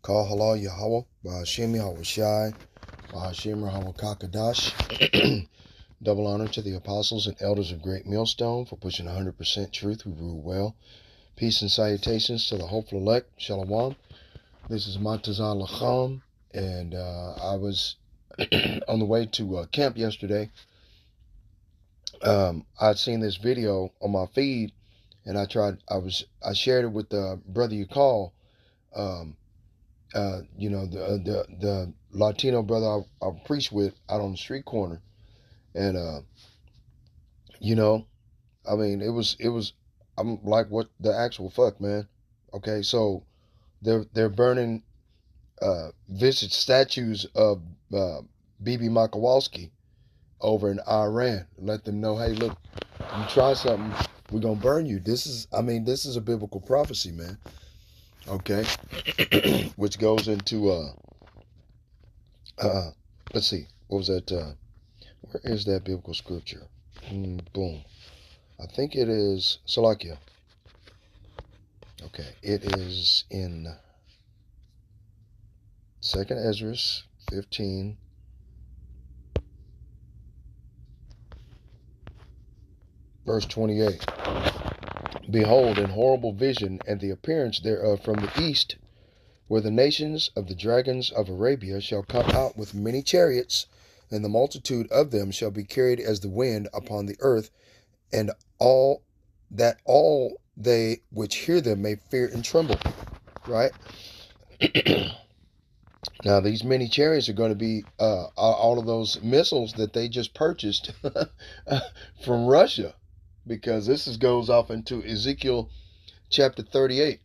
Call halal Yahweh, Bahashim Yahweh Shai, Bahashim Yahweh Kakadash. Double honor to the apostles and elders of Great Millstone for pushing 100% truth who rule well. Peace and salutations to the hopeful elect. Shalom. This is Matazal Lacham, and I was on the way to camp yesterday. I'd seen this video on my feed, and I shared it with the brother you call. The Latino brother I preached with out on the street corner, and I'm like, what the actual fuck, man? Okay, so they're burning vintage statues of Bibi Makowalski over in Iran. Let them know, hey, look, you try something, we're gonna burn you. This is a biblical prophecy, man. Okay, which goes into let's see, what was that? Where is that biblical scripture? Boom. I think it is Salakia. Okay, it is in 2nd Ezra 15. Verse 28. Behold, in horrible vision and the appearance thereof from the east, where the nations of the dragons of Arabia shall come out with many chariots, and the multitude of them shall be carried as the wind upon the earth, and all they which hear them may fear and tremble. Right? Now, these many chariots are going to be all of those missiles that they just purchased from Russia, because this goes off into Ezekiel chapter 38,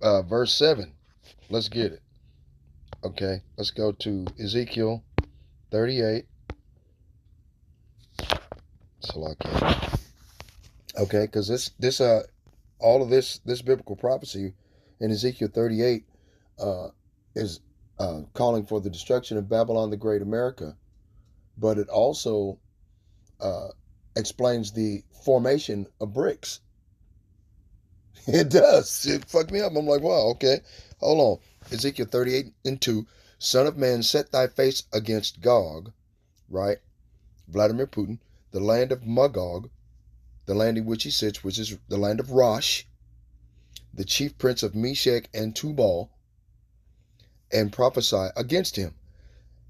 verse 7. Let's get it. Okay, let's go to Ezekiel 38. Okay, because all of this biblical prophecy in Ezekiel 38 is calling for the destruction of Babylon the Great America, but it also explains the formation of bricks. It does. It fucked me up. I'm like, wow, okay. Hold on. Ezekiel 38:2. Son of man, set thy face against Gog, right? Vladimir Putin, the land of Magog, the land in which he sits, which is the land of Rosh, the chief prince of Meshech and Tubal, and prophesy against him,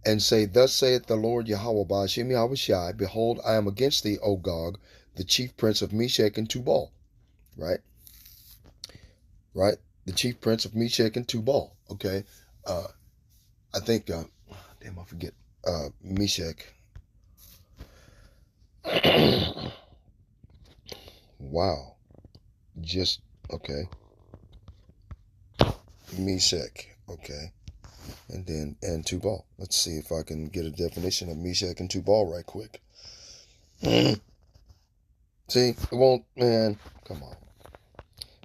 and say, thus saith the Lord Yahweh, Ba'ashem Yahweh Shai, behold, I am against thee, O Gog, the chief prince of Meshech and Tubal. Right? Right? The chief prince of Meshech and Tubal. Okay? I think, I forget, Meshech. Wow. Just, okay. Meshech. Okay. And Tubal. Let's see if I can get a definition of Meshach and Tubal right quick. See, it won't, man. Come on.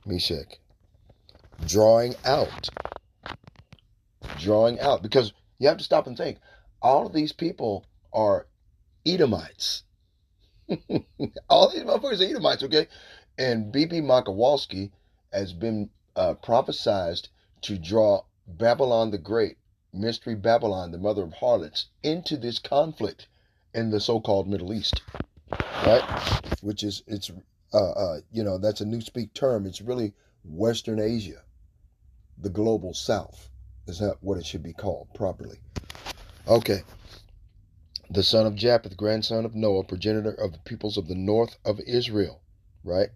Meshach. Drawing out. Because you have to stop and think. All of these people are Edomites. All these motherfuckers are Edomites, okay? And Bibi Makowalski has been prophesied to draw Babylon the Great, Mystery Babylon, the mother of harlots, into this conflict in the so-called Middle East, right? Which is, that's a newspeak term. It's really Western Asia, the global South, is that what it should be called properly. Okay. The son of Japheth, grandson of Noah, progenitor of the peoples of the north of Israel, right?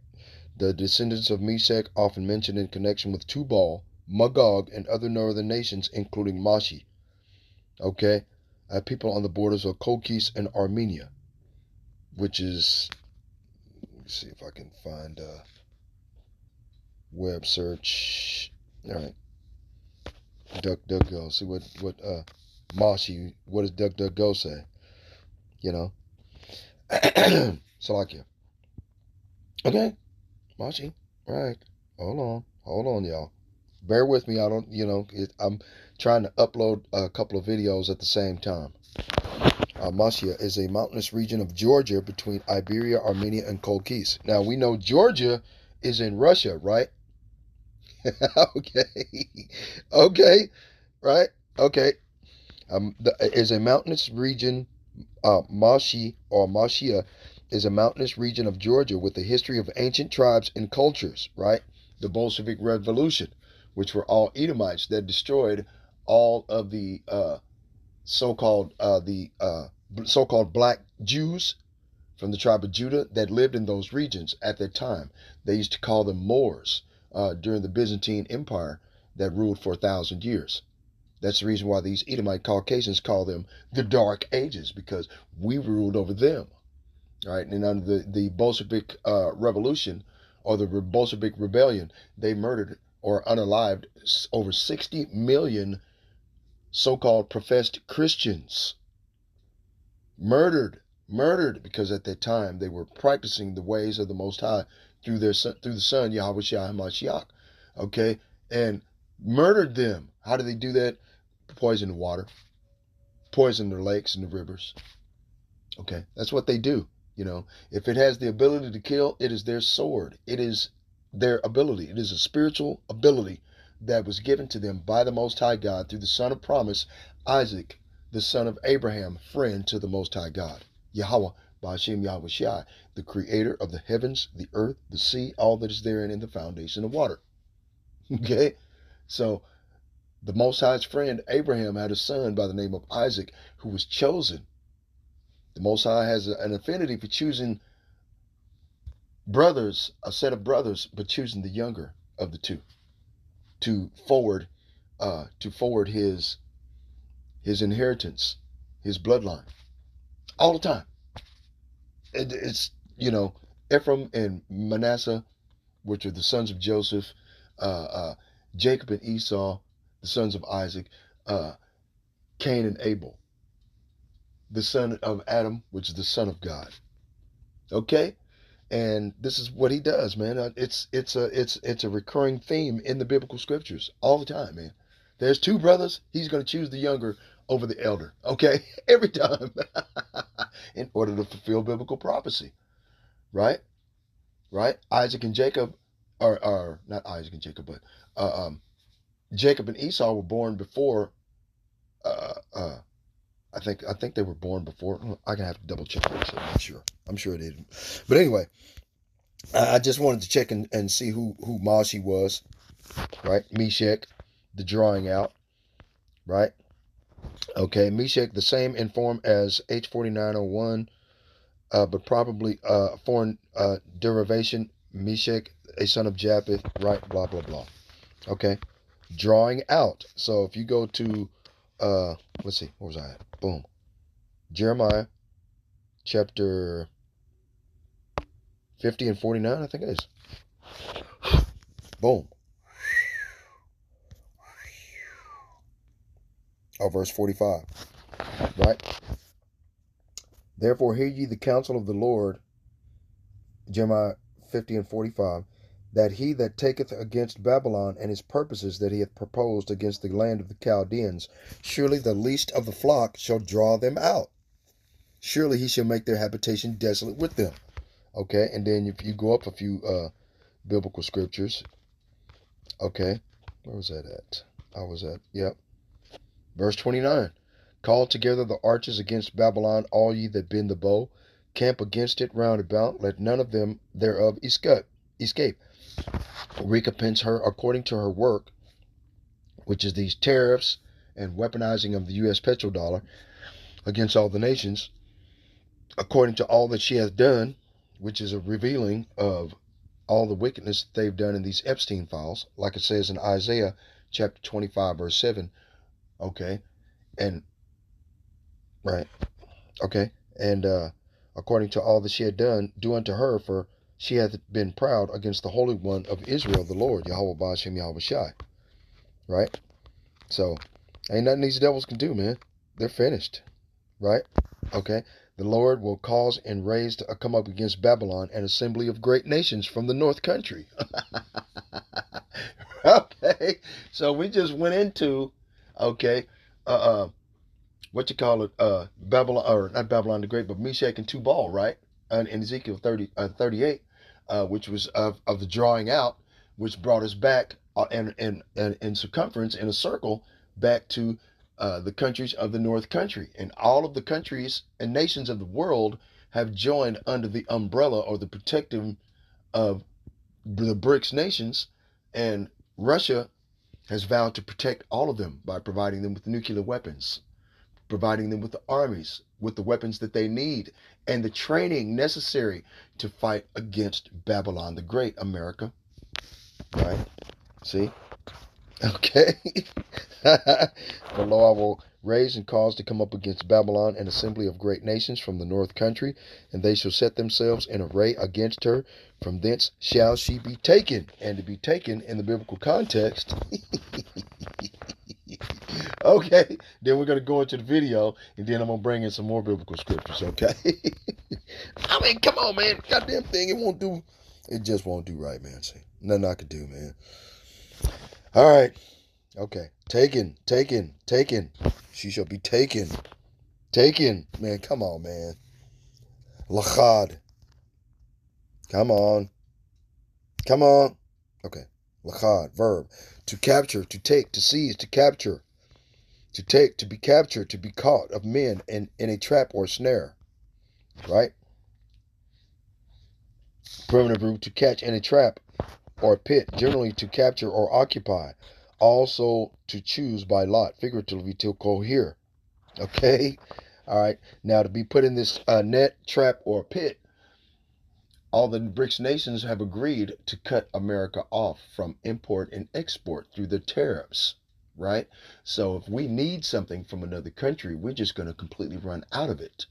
The descendants of Meshach, often mentioned in connection with Tubal, Magog, and other northern nations, including Mashi. Okay? People on the borders of Kolkis and Armenia, which is, let me see if I can find a web search. All right. DuckDuckGo. See what Mashi, what does DuckDuckGo say? You know? Salakia. Okay. Mashi. All right. Hold on, y'all. Bear with me. I'm trying to upload a couple of videos at the same time. Masya is a mountainous region of Georgia between Iberia, Armenia, and Kolkis. Now, we know Georgia is in Russia, right? Okay. right? Okay. Is a mountainous region, Mashi or Mashia is a mountainous region of Georgia with a history of ancient tribes and cultures, right? The Bolshevik Revolution, which were all Edomites that destroyed all of the so-called black Jews from the tribe of Judah that lived in those regions at that time. They used to call them Moors during the Byzantine Empire that ruled for 1,000 years. That's the reason why these Edomite Caucasians call them the Dark Ages, because we ruled over them. Right? And under the Bolshevik Revolution or the Bolshevik Rebellion, they murdered or unalived over 60 million so-called professed Christians. Murdered because at that time they were practicing the ways of the Most High through the Son Yahweh Shai HaMashiach. Okay, and murdered them. How do they do that? Poison the water, poison their lakes and the rivers. Okay, that's what they do. If it has the ability to kill, it is their sword. It is their ability. It is a spiritual ability that was given to them by the Most High God through the son of promise, Isaac, the son of Abraham, friend to the Most High God, Yahweh, Ba'ashem Yahweh Shai, the creator of the heavens, the earth, the sea, all that is therein, in the foundation of water. Okay? So, the Most High's friend, Abraham, had a son by the name of Isaac, who was chosen. The Most High has an affinity for choosing brothers, a set of brothers, but choosing the younger of the two to forward his inheritance, his bloodline, all the time. It's Ephraim and Manasseh, which are the sons of Joseph, Jacob and Esau, the sons of Isaac, Cain and Abel, the son of Adam, which is the son of God. Okay, and this is what he does, man. It's a recurring theme in the biblical scriptures all the time, man. There's two brothers. He's going to choose the younger over the elder. Okay, every time, in order to fulfill biblical prophecy, right? Right? Isaac and Jacob, or not Isaac and Jacob, but Jacob and Esau were born before. I think they were born before. I'm gonna have to double check this. I'm sure it didn't. But anyway, I just wanted to check and see who Mashi was, right? Meshach, the drawing out, right? Okay, Meshach, the same in form as H4901, but probably foreign derivation. Meshach, a son of Japheth, right? Blah blah blah. Okay, drawing out. So if you go to let's see, where was I at? Boom. Jeremiah chapter 50 and 49, I think it is. Boom. Oh, verse 45. Right? Therefore hear ye the counsel of the Lord, Jeremiah 50 and 45, that he that taketh against Babylon and his purposes that he hath proposed against the land of the Chaldeans, surely the least of the flock shall draw them out. Surely he shall make their habitation desolate with them. Okay, and then if you go up a few biblical scriptures, okay, where was that at? Yep, verse 29. Call together the archers against Babylon, all ye that bend the bow. Camp against it round about, let none of them thereof escape. Recompense her according to her work, which is these tariffs and weaponizing of the U.S. petrodollar against all the nations, according to all that she hath done, which is a revealing of all the wickedness that they've done in these Epstein files, like it says in Isaiah chapter 25, verse 7. Okay, and right, okay, and according to all that she had done, do unto her, for she hath been proud against the Holy One of Israel, the Lord, Yahweh Ba'ashem Yahweh Shai. Right? So, ain't nothing these devils can do, man. They're finished. Right? Okay? The Lord will cause and raise to come up against Babylon an assembly of great nations from the north country. Okay? So we just went into, okay, what you call it, Babylon, or not Babylon the Great, but Meshach and Tubal, right? In Ezekiel 38, which was of the drawing out, which brought us back in circumference in a circle back to the countries of the North Country. And all of the countries and nations of the world have joined under the umbrella or the protective of the BRICS nations. And Russia has vowed to protect all of them by providing them with nuclear weapons, providing them with the armies, with the weapons that they need, and the training necessary to fight against Babylon the Great, America. Right? See? Okay. Below, I will raise and cause to come up against Babylon an assembly of great nations from the north country, and they shall set themselves in array against her. From thence shall she be taken. And to be taken in the biblical context. Okay, then we're going to go into the video, and then I'm going to bring in some more biblical scriptures, okay? I mean, come on, man. Goddamn thing, it just won't do right, man. See, nothing I could do, man. All right. Okay. Taken. She shall be taken. Man, come on, man. Lachad. Come on. Okay. Lachad, verb. To capture, to take, to seize, to capture. To take, to be captured, to be caught of men in a trap or snare. Right? Primitive root, to catch in a trap or pit, generally to capture or occupy. Also to choose by lot, figuratively to cohere. Okay? All right. Now to be put in this net, trap, or pit, all the BRICS nations have agreed to cut America off from import and export through the tariffs. Right? So if we need something from another country, we're just going to completely run out of it,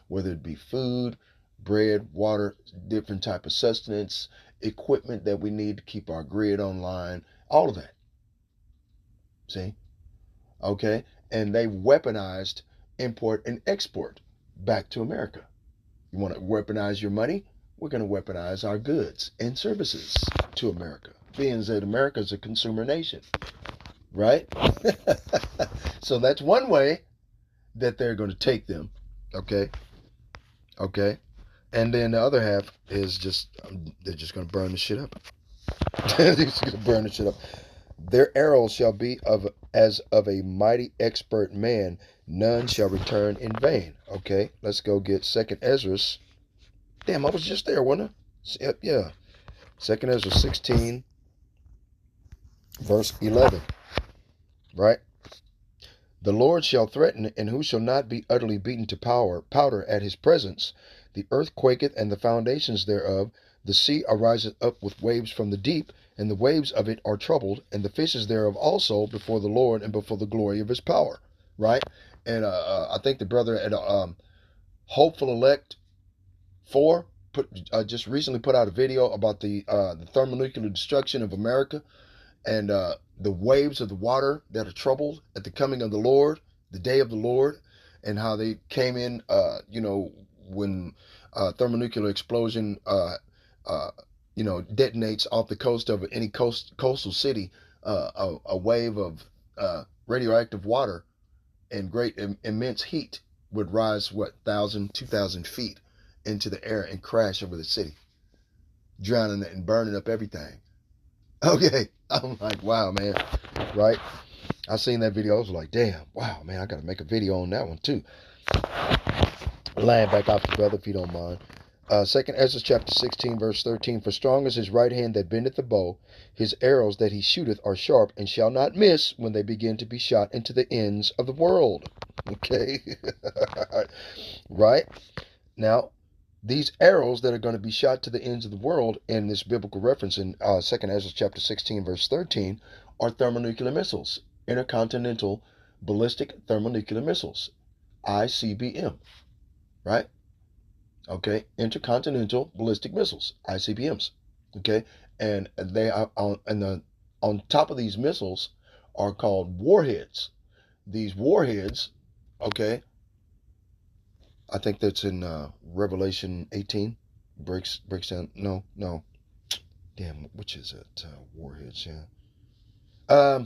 whether it be food, bread, water, different type of sustenance, equipment that we need to keep our grid online, all of that. See? Okay? And they weaponized import and export back to America. You want to weaponize your money? We're going to weaponize our goods and services to America, being that America is a consumer nation. Right? So that's one way that they're going to take them. Okay? And then the other half is they're just going to burn the shit up. They're just going to burn the shit up. Their arrows shall be as of a mighty expert man. None shall return in vain. Okay, let's go get 2nd Ezra. Damn, I was just there, wasn't I? Yeah. 2nd Ezra 16, verse 11. Right? The Lord shall threaten, and who shall not be utterly beaten to powder at his presence? The earth quaketh, and the foundations thereof. The sea ariseth up with waves from the deep, and the waves of it are troubled, and the fishes thereof also before the Lord and before the glory of his power. Right? And I think the brother at Hopeful Elect 4 just recently put out a video about the thermonuclear destruction of America, and the waves of the water that are troubled at the coming of the Lord, the day of the Lord, and how they came in, when thermonuclear explosion, detonates off the coast of any coastal city, a wave of radioactive water and great immense heat would rise, 1,000, 2,000 feet into the air and crash over the city, drowning it and burning up everything. Okay, I'm like, wow, man, right? I seen that video. I was like, damn, wow, man, I got to make a video on that one too. Laying back off the brother, if you don't mind. 2nd Ezra chapter 16, verse 13. For strong is his right hand that bendeth the bow, his arrows that he shooteth are sharp, and shall not miss when they begin to be shot into the ends of the world. Okay? Right? Now, these arrows that are going to be shot to the ends of the world in this biblical reference in 2nd Ezra chapter 16, verse 13, are thermonuclear missiles, intercontinental ballistic thermonuclear missiles, ICBM, right? Okay, intercontinental ballistic missiles, ICBMs. Okay, and they are on top of these missiles are called warheads. These warheads, okay, I think that's in Revelation 18. Breaks down. No. Damn, which is it? Warheads, yeah.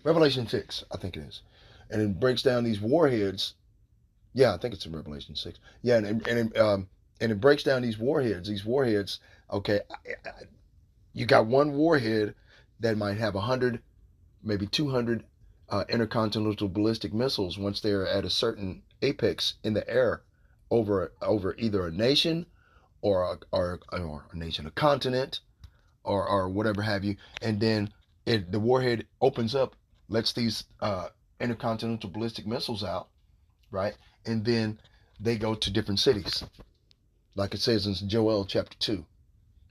Revelation 6, I think it is, and it breaks down these warheads. Yeah, I think it's in Revelation 6. Yeah, and it breaks down these warheads. These warheads, okay, you got one warhead that might have 100, maybe 200 intercontinental ballistic missiles once they're at a certain apex in the air over either a nation or a nation, a continent, or whatever have you, and then the warhead opens up, lets these intercontinental ballistic missiles out, right, and then they go to different cities, like it says in Joel chapter 2.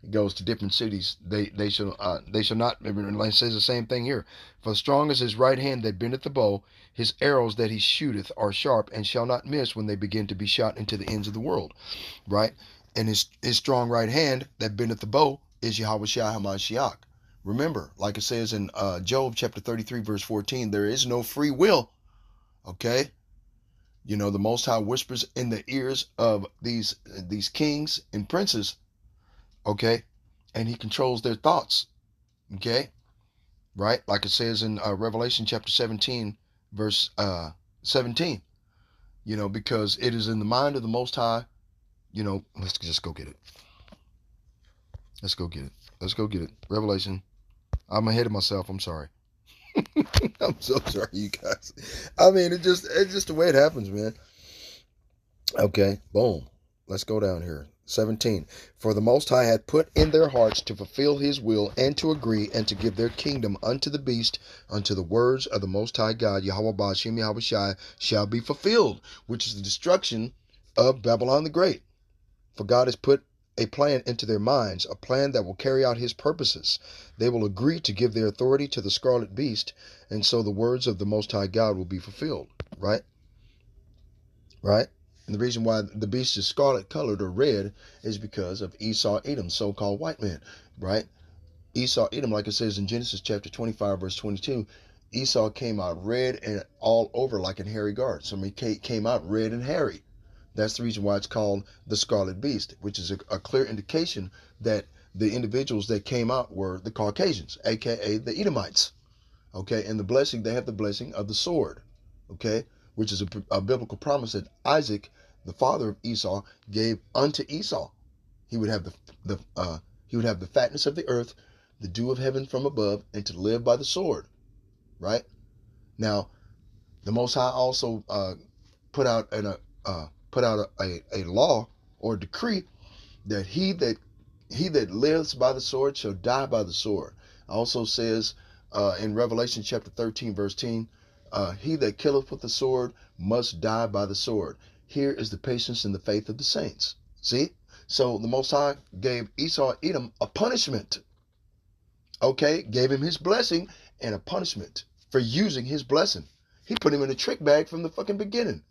It goes to different cities. They shall not. It says the same thing here. For strong is his right hand that bendeth the bow, his arrows that he shooteth are sharp, and shall not miss when they begin to be shot into the ends of the world. Right? And his strong right hand that bendeth the bow is Yahweh Shai HaMashiach. Remember, like it says in Job chapter 33, verse 14, there is no free will. Okay? You know, the Most High whispers in the ears of these kings and princes, okay, and he controls their thoughts, okay, right, like it says in Revelation chapter 17 verse 17, you know, because it is in the mind of the Most High. You know, let's just go get it. Let's go get it. Revelation. I'm ahead of myself. I'm sorry. I'm so sorry, you guys. I mean, it's just the way it happens, man. Okay, boom. Let's go down here. 17. For the Most High hath put in their hearts to fulfill his will, and to agree, and to give their kingdom unto the beast, unto the words of the Most High God, Yahweh Ba'ashem Yahweh Shai, shall be fulfilled, which is the destruction of Babylon the Great. For God has put a plan into their minds, a plan that will carry out his purposes. They will agree to give their authority to the scarlet beast, and so the words of the Most High God will be fulfilled. Right? Right? And the reason why the beast is scarlet colored or red is because of Esau Edom, so-called white man, right? Esau Edom, like it says in Genesis chapter 25, verse 22, Esau came out red and all over like an hairy guard. So he came out red and hairy. That's the reason why it's called the scarlet beast, which is a clear indication that the individuals that came out were the Caucasians, aka the Edomites. Okay, and the blessing, they have the blessing of the sword. Okay, which is a biblical promise that Isaac, the father of Esau, gave unto Esau. He would have the fatness of the earth, the dew of heaven from above, and to live by the sword. Right? Now, the Most High also put out a law or decree that he that lives by the sword shall die by the sword. Also says in Revelation chapter 13, verse 10, he that killeth with the sword must die by the sword. Here is the patience and the faith of the saints. See? So the Most High gave Esau Edom a punishment. Okay? Gave him his blessing and a punishment for using his blessing. He put him in a trick bag from the fucking beginning.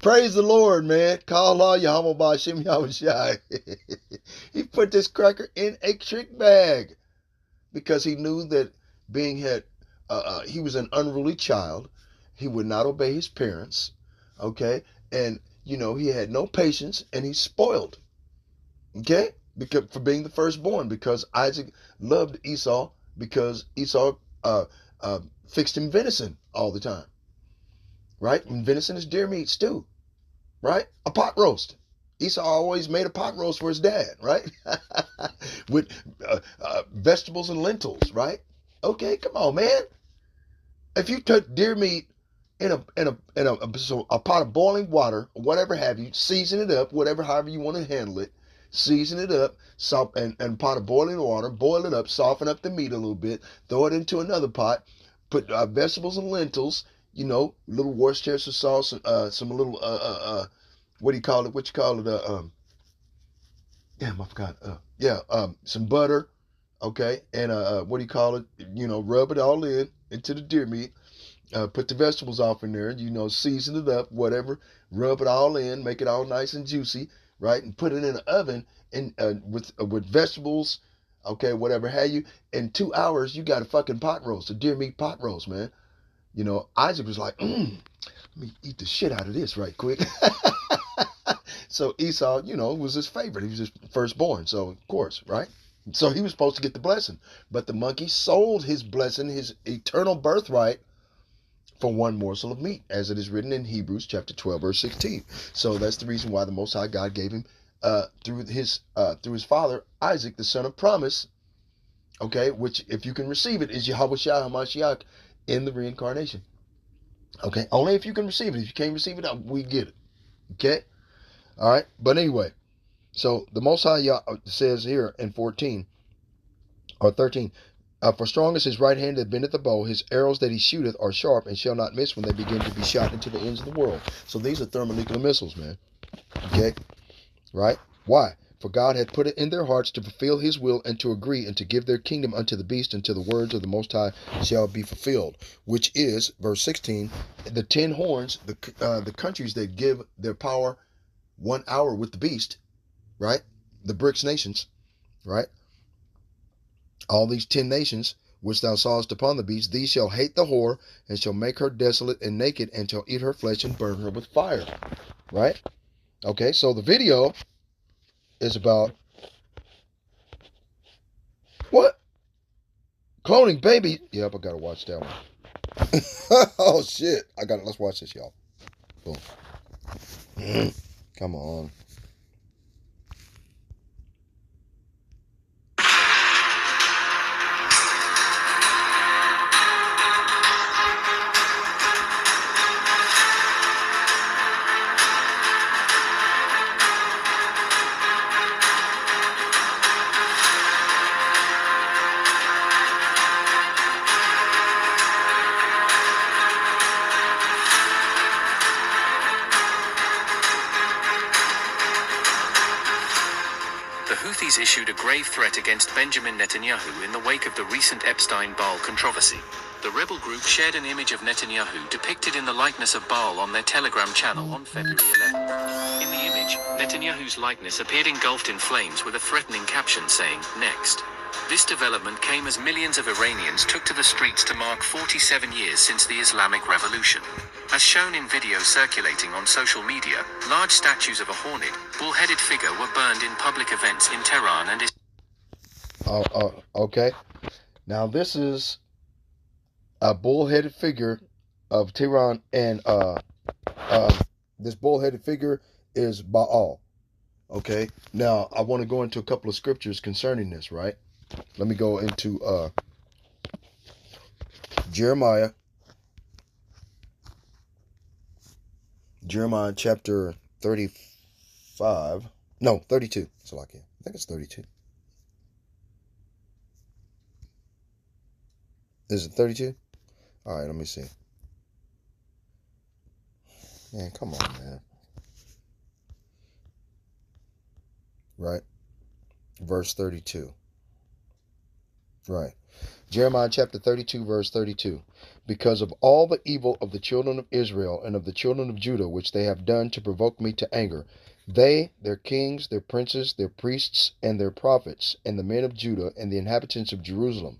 Praise the Lord, man. Call Allah Yahweh Ba'ashem Yahweh Shai. He put this cracker in a trick bag because he knew that he was an unruly child. He would not obey his parents. Okay? And, you know, he had no patience and he's spoiled. Okay? Because for being the firstborn, because Isaac loved Esau because Esau fixed him venison all the time. Right? And venison is deer meat stew. Right? A pot roast. Esau always made a pot roast for his dad, right? With vegetables and lentils, right? Okay, come on, man. If you took deer meat in a pot of boiling water, or whatever have you, season it up, however you want to handle it, season it up, and pot of boiling water, boil it up, soften up the meat a little bit, throw it into another pot, put vegetables and lentils, you know, little Worcestershire sauce, some little what do you call it? Damn, I forgot. Some butter, okay, and what do you call it? You know, rub it all into the deer meat. Put the vegetables off in there, you know, season it up, whatever, rub it all in, make it all nice and juicy, right? And put it in the oven and with vegetables, okay, whatever have you. In 2 hours, you got a fucking pot roast, a deer meat pot roast, man. You know, Isaac was like, let me eat the shit out of this right quick. So Esau, you know, was his favorite. He was his firstborn, so of course, right? So he was supposed to get the blessing. But the monkey sold his blessing, his eternal birthright, for one morsel of meat, as it is written in Hebrews chapter 12, verse 16. So that's the reason why the Most High God gave him, through his father, Isaac, the son of promise, Okay, which if you can receive it is Yahweh Shah HaMashiach in the reincarnation. Okay, only if you can receive it. If you can't receive it, we get it. Okay, all right. But anyway, so the Most High says here in 14 or 13, for strong is his right hand that bendeth the bow, his arrows that he shooteth are sharp and shall not miss when they begin to be shot into the ends of the world. So these are thermonuclear missiles, man. Okay, right? Why? For God hath put it in their hearts to fulfill his will and to agree and to give their kingdom unto the beast until the words of the Most High shall be fulfilled. Which is, verse 16, the 10 horns, the countries that give their power 1 hour with the beast, right? The BRICS nations, right? All these 10 nations which thou sawest upon the beast, these shall hate the whore and shall make her desolate and naked and shall eat her flesh and burn her with fire, right? Okay, so the video is about what? Cloning baby. Yep, I gotta watch that one. Oh shit. Let's watch this, y'all. Boom. Come on. Issued a grave threat against Benjamin Netanyahu in the wake of the recent Epstein-Barr controversy. The rebel group shared an image of Netanyahu depicted in the likeness of Baal on their Telegram channel on February 11th. In the image, Netanyahu's likeness appeared engulfed in flames with a threatening caption saying, "Next." This development came as millions of Iranians took to the streets to mark 47 years since the Islamic Revolution. As shown in videos circulating on social media, large statues of a horned, bull-headed figure were burned in public events in Tehran and okay. Now this is a bull-headed figure of Tehran, and this bull-headed figure is Baal. Okay. Now I want to go into a couple of scriptures concerning this, right? Let me go into Jeremiah chapter 35. No, 32. So I think it's 32. Is it 32? All right, let me see. Man, come on, man. Right? Verse 32. Right. Jeremiah chapter 32, verse 32. Because of all the evil of the children of Israel and of the children of Judah, which they have done to provoke me to anger, they, their kings, their princes, their priests, and their prophets, and the men of Judah, and the inhabitants of Jerusalem.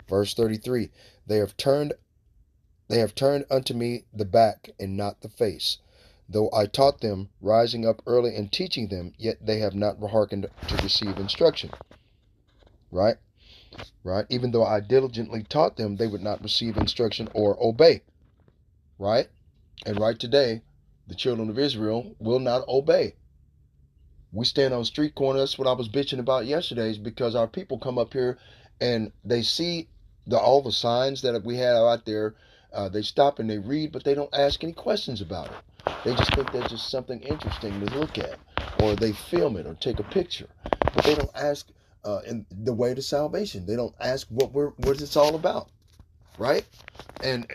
Verse 33. They have turned unto me the back and not the face. Though I taught them, rising up early and teaching them, yet they have not hearkened to receive instruction. Right? Right? Even though I diligently taught them, they would not receive instruction or obey. Right? And right today, the children of Israel will not obey. We stand on street corners. That's what I was bitching about yesterday, is because our people come up here and they see all the signs that we have out there. They stop and they read, but they don't ask any questions about it. They just think that's just something interesting to look at, or they film it or take a picture, but they don't ask in the way to salvation. They don't ask what it's all about, right? And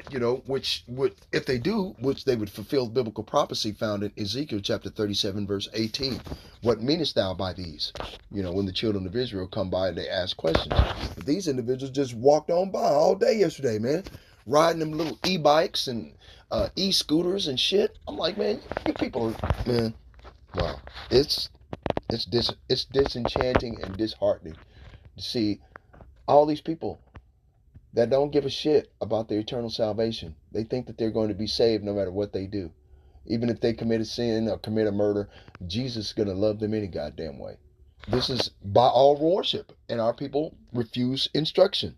which would, if they do, which they would fulfill biblical prophecy found in Ezekiel chapter 37 verse 18. What meanest thou by these? When the children of Israel come by and they ask questions. But these individuals just walked on by all day yesterday, man, riding them little e-bikes and e-scooters and shit. I'm like, man, you people are, man, wow. It's disenchanting and disheartening to see all these people that don't give a shit about their eternal salvation. They think that they're going to be saved no matter what they do. Even if they commit a sin or commit a murder, Jesus is going to love them any goddamn way. This is by all worship, and our people refuse instruction,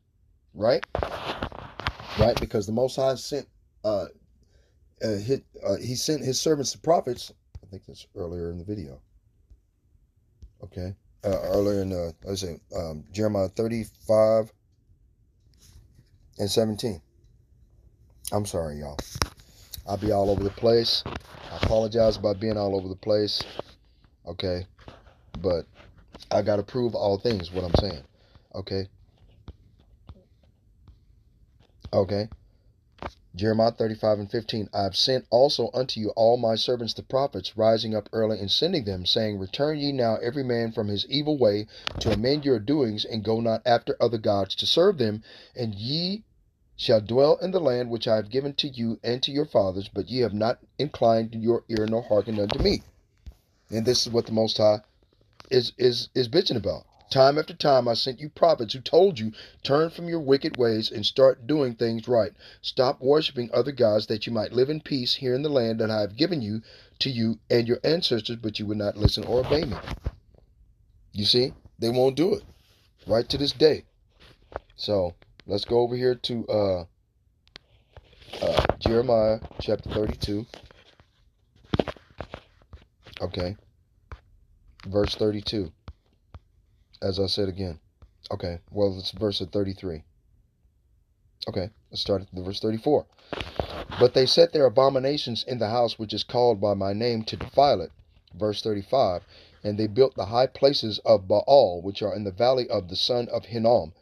right? Right, because the Most High sent he sent his servants the prophets. I think that's earlier in the video. Okay, earlier in let's see, Jeremiah 35 and 17. I'm sorry, y'all. I'll be all over the place. I apologize about being all over the place. Okay, but I gotta prove all things. What I'm saying. Okay. Okay. Jeremiah 35 and 15. I have sent also unto you all my servants the prophets, rising up early and sending them, saying, Return ye now every man from his evil way, to amend your doings, and go not after other gods to serve them, and ye shall dwell in the land which I have given to you and to your fathers, but ye have not inclined your ear nor hearkened unto me. And this is what the Most High is bitching about. Time after time I sent you prophets who told you, turn from your wicked ways and start doing things right. Stop worshiping other gods that you might live in peace here in the land that I have given you to you and your ancestors, but you would not listen or obey me. You see, they won't do it right to this day. So let's go over here to Jeremiah chapter 32. Okay, verse 32. As I said again. Okay, well, it's verse 33. Okay, let's start at the verse 34. But they set their abominations in the house which is called by my name to defile it. Verse 35. And they built the high places of Baal, which are in the valley of the son of Hinnom,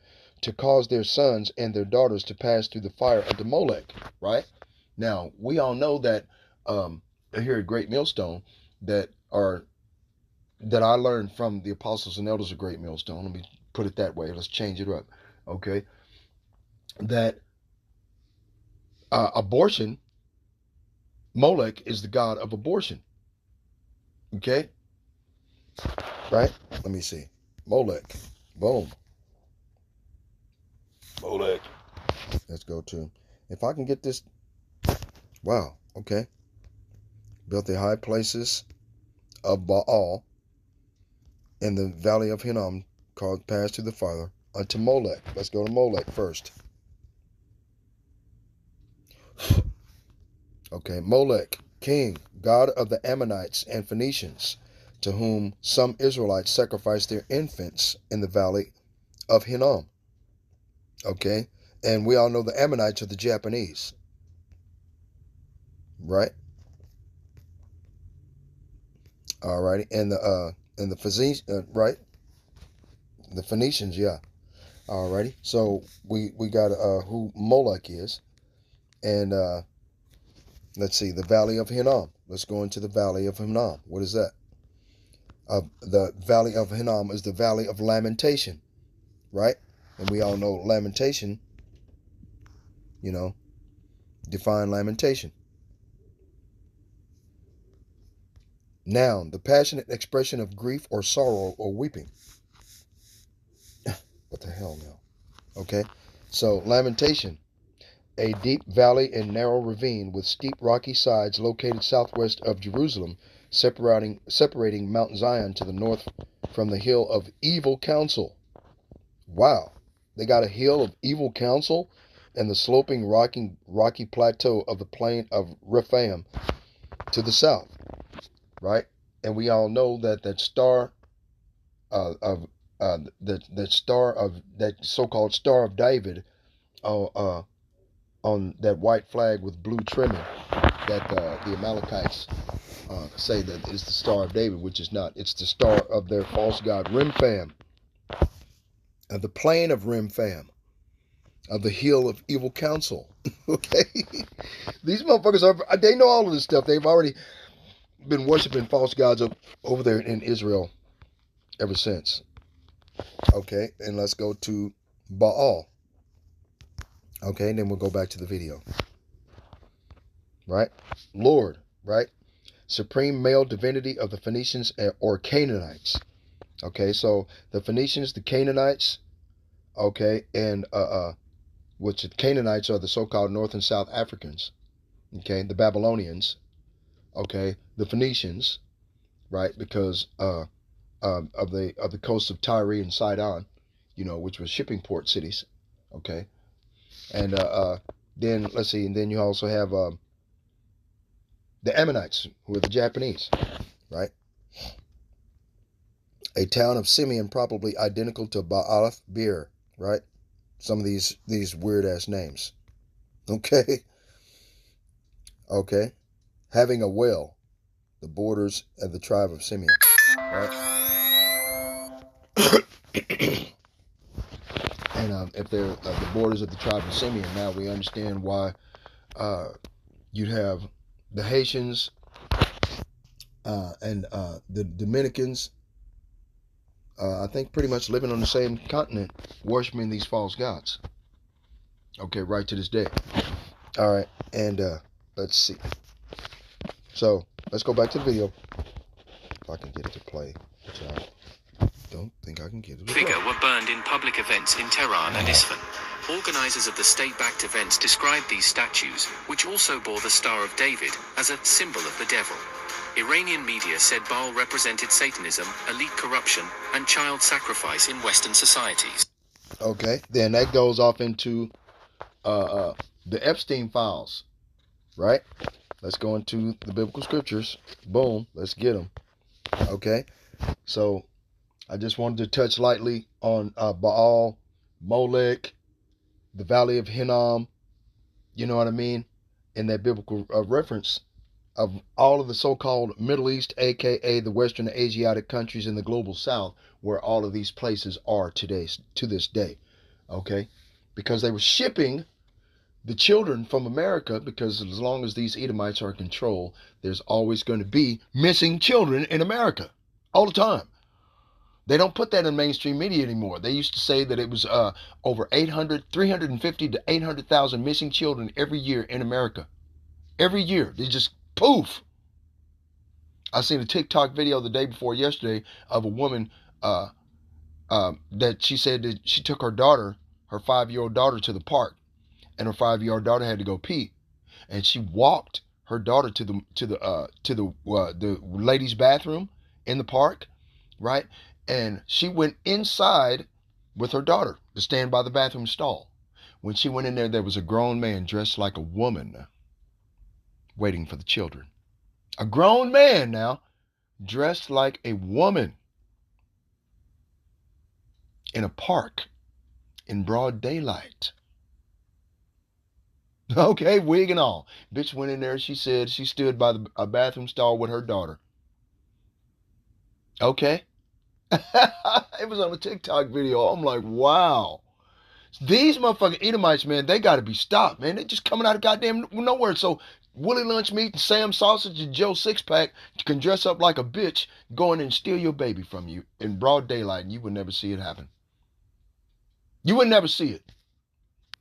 to cause their sons and their daughters to pass through the fire unto Molech. Right? Now, we all know that here at Great Millstone that I learned from the apostles and elders of Great Millstone. Let me put it that way. Let's change it up. Okay? That abortion, Molech is the god of abortion. Okay? Right? Let me see. Molech. Boom. Molech. Let's go to, if I can get this. Wow. Okay. Built the high places of Baal in the valley of Hinnom, called pass to the Father, unto Molech. Let's go to Molech first. Okay, Molech, king, god of the Ammonites and Phoenicians, to whom some Israelites sacrificed their infants in the valley of Hinnom. Okay, and we all know the Ammonites are the Japanese, right? Alrighty, and the Phoenicians, right? The Phoenicians, yeah. Alrighty, so we got who Molech is, and let's see, the valley of Hinnom. Let's go into the valley of Hinnom. What is that? The valley of Hinnom is the valley of lamentation, right? And we all know lamentation, you know, define lamentation. Noun, the passionate expression of grief or sorrow or weeping. What the hell now? Okay, so lamentation, a deep valley and narrow ravine with steep rocky sides located southwest of Jerusalem, separating Mount Zion to the north from the hill of evil counsel. Wow, they got a hill of evil counsel and the sloping rocky plateau of the plain of Rephaim to the south, right? And we all know that star of that so-called Star of David on that white flag with blue trimming, that the Amalekites say that it's the Star of David, which is not. It's the star of their false god Remphan, of the plain of Remphan, of the hill of evil counsel. Okay, these motherfuckers they know all of this stuff. They've already been worshiping false gods over there in Israel ever since. Okay, and let's go to Baal. Okay, and then we'll go back to the video. Right? Lord, right? Supreme male divinity of the Phoenicians or Canaanites. Okay, so the Phoenicians, the Canaanites, okay, and which the Canaanites are the so-called North and South Africans. Okay, the Babylonians, okay, the Phoenicians, right? Because of the coast of Tyre and Sidon, you know, which were shipping port cities. Okay, and then let's see, and then you also have the Ammonites, who are the Japanese, right? a town of Simeon, probably identical to Baalath Beer, right? Some of these weird ass names. Okay. Okay. Having a well, the borders of the tribe of Simeon, right? And if they're the borders of the tribe of Simeon, now we understand why you'd have the Haitians and the Dominicans, I think pretty much living on the same continent, worshiping these false gods. Okay, right to this day. All right, and let's see. So let's go back to the video. If I can get it to play, which I don't think I can get it to play. Figure were burned in public events in Tehran and Isfahan. Organizers of the state-backed events described these statues, which also bore the Star of David, as a symbol of the devil. Iranian media said Baal represented Satanism, elite corruption, and child sacrifice in Western societies. Okay, then that goes off into the Epstein files, right? Let's go into the biblical scriptures. Boom, let's get them. Okay, so I just wanted to touch lightly on Baal, Molech, the Valley of Hinnom, you know what I mean, in that biblical reference of all of the so-called Middle East, aka the Western Asiatic countries in the global South, where all of these places are today, to this day. Okay, because they were shipping the children from America, because as long as these Edomites are in control, there's always going to be missing children in America all the time. They don't put that in mainstream media anymore. They used to say that it was over 350 to 800,000 missing children every year in America. Every year. They just poof. I seen a TikTok video the day before yesterday of a woman that she said that she took her daughter, her 5-year-old daughter, to the park, and her 5-year-old daughter had to go pee, and she walked her daughter to the ladies' bathroom in the park, right? And she went inside with her daughter to stand by the bathroom stall. When she went in there, there was a grown man dressed like a woman waiting for the children. A grown man now dressed like a woman in a park in broad daylight. Okay, wig and all. Bitch went in there, she said she stood by a bathroom stall with her daughter. Okay. It was on a TikTok video. I'm like, wow. These motherfucking Edomites, man, they got to be stopped, man. They just coming out of goddamn nowhere. So Willie Lunchmeat and Sam Sausage and Joe Sixpack can dress up like a bitch, go in and steal your baby from you in broad daylight, and you would never see it happen. You would never see it.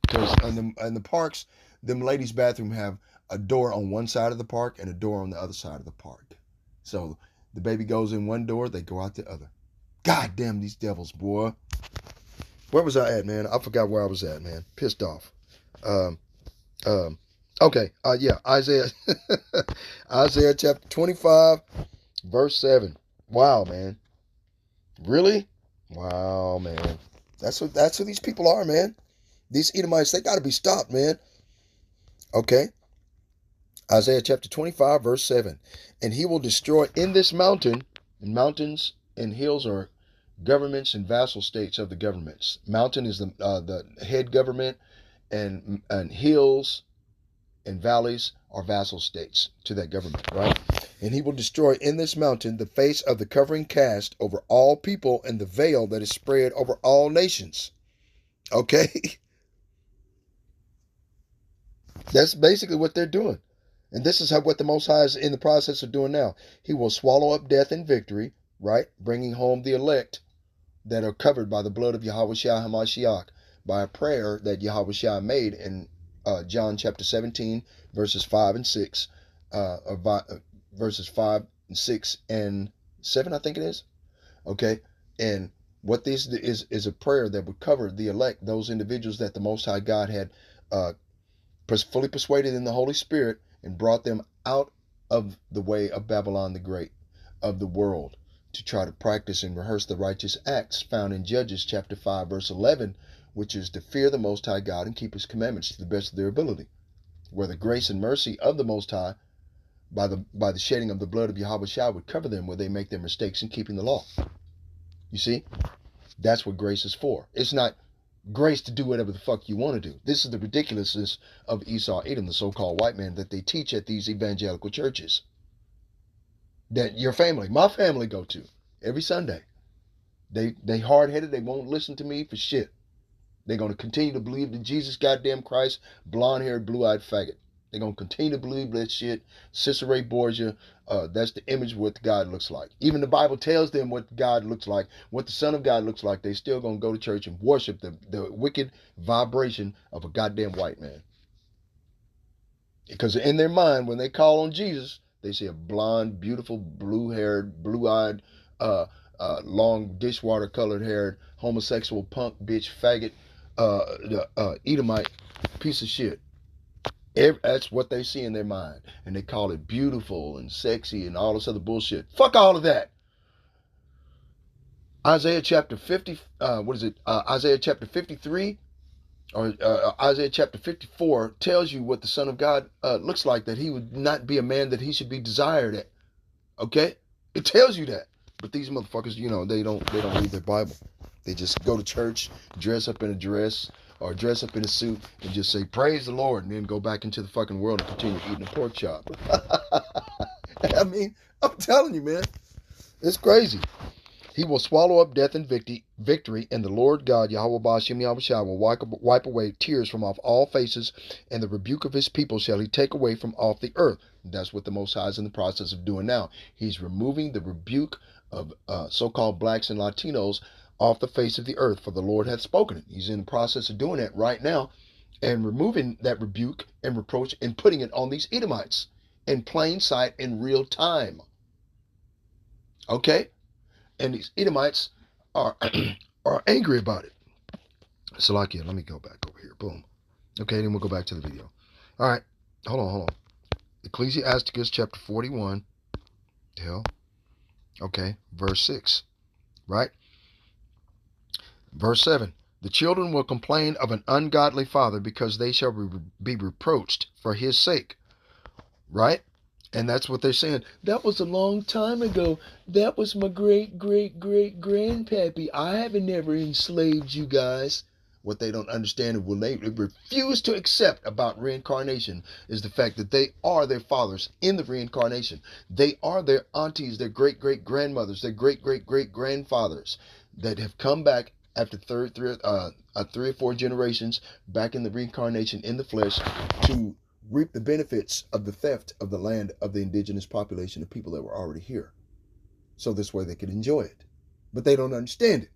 Because in the parks, them ladies' bathroom have a door on one side of the park and a door on the other side of the park. So the baby goes in one door, they go out the other. God damn these devils, boy. Where was I at, man? I forgot where I was at, man. Pissed off. Okay. Yeah. Isaiah. Isaiah chapter 25, verse 7. Wow, man. Really? Wow, man. That's who these people are, man. These Edomites, they got to be stopped, man. Okay. Isaiah chapter 25, verse 7. And he will destroy in this mountain, and mountains and hills are governments and vassal states of the governments. Mountain is the head government, and hills and valleys are vassal states to that government, right? And he will destroy in this mountain the face of the covering cast over all people and the veil that is spread over all nations. Okay? That's basically what they're doing. And this is what the Most High is in the process of doing now. He will swallow up death in victory, right? Bringing home the elect that are covered by the blood of Yahushua HaMashiach, by a prayer that Yahushua made in John chapter 17, verses 5 and 6, verses 5 and 6 and 7, I think it is. Okay, and what this is a prayer that would cover the elect, those individuals that the Most High God had fully persuaded in the Holy Spirit and brought them out of the way of Babylon the Great, of the world, to try to practice and rehearse the righteous acts found in Judges chapter 5, verse 11, which is to fear the Most High God and keep His commandments to the best of their ability, where the grace and mercy of the Most High, by the shedding of the blood of Yahushua, would cover them where they make their mistakes in keeping the law. You see? That's what grace is for. It's not grace to do whatever the fuck you want to do. This is the ridiculousness of Esau Edom, the so-called white man that they teach at these evangelical churches. That your family, my family, go to every Sunday. They hard-headed. They won't listen to me for shit. They're going to continue to believe that Jesus goddamn Christ, blonde-haired, blue-eyed faggot. They're going to continue to believe that shit. Cicero Borgia, that's the image of what God looks like. Even the Bible tells them what God looks like, what the Son of God looks like. They still going to go to church and worship the wicked vibration of a goddamn white man. Because in their mind, when they call on Jesus, they see a blonde, beautiful, blue-haired, blue-eyed, long dishwater-colored haired, homosexual punk bitch faggot, Edomite piece of shit. That's what they see in their mind. And they call it beautiful and sexy and all this other bullshit. Fuck all of that. Isaiah chapter 50, Isaiah chapter 53 or Isaiah chapter 54 tells you what the Son of God looks like, that he would not be a man that he should be desired at. Okay? It tells you that. But these motherfuckers, they don't read their Bible. They just go to church, dress up in a dress, or dress up in a suit, and just say, praise the Lord, and then go back into the fucking world and continue eating a pork chop. I mean, I'm telling you, man. It's crazy. He will swallow up death and victory, and the Lord God, Yahweh Ba'ashem Yahushua, will wipe away tears from off all faces, and the rebuke of his people shall he take away from off the earth. That's what the Most High is in the process of doing now. He's removing the rebuke of so-called blacks and Latinos off the face of the earth, for the Lord hath spoken it. He's in the process of doing that right now, and removing that rebuke and reproach and putting it on these Edomites in plain sight in real time. Okay? And these Edomites are angry about it. Salakia, let me go back over here. Boom. Okay, then we'll go back to the video. All right. Hold on. Ecclesiasticus chapter 41. Hell. Okay, verse 6. Right? Verse 7. The children will complain of an ungodly father because they shall be reproached for his sake. Right? And that's what they're saying. That was a long time ago. That was my great-great-great-grandpappy. I haven't never enslaved you guys. What they don't understand and what they refuse to accept about reincarnation is the fact that they are their fathers in the reincarnation. They are their aunties, their great-great-grandmothers, their great-great-great-grandfathers that have come back after three or four generations back in the reincarnation in the flesh to reap the benefits of the theft of the land of the indigenous population of people that were already here. So this way they could enjoy it. But they don't understand it.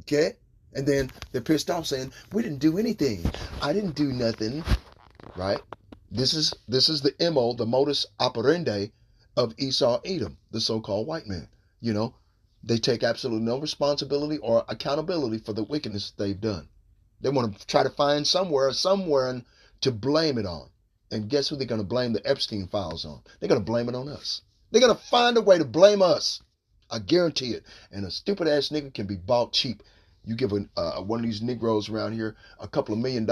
Okay? And then they're pissed off saying, we didn't do anything. I didn't do nothing. Right? This is the MO, the modus operandi of Esau Edom, the so-called white man. They take absolutely no responsibility or accountability for the wickedness they've done. They want to try to find somewhere to blame it on. And guess who they're going to blame the Epstein files on? They're going to blame it on us. They're going to find a way to blame us. I guarantee it. And a stupid ass nigga can be bought cheap. You give one of these Negroes around here a couple of $1 million,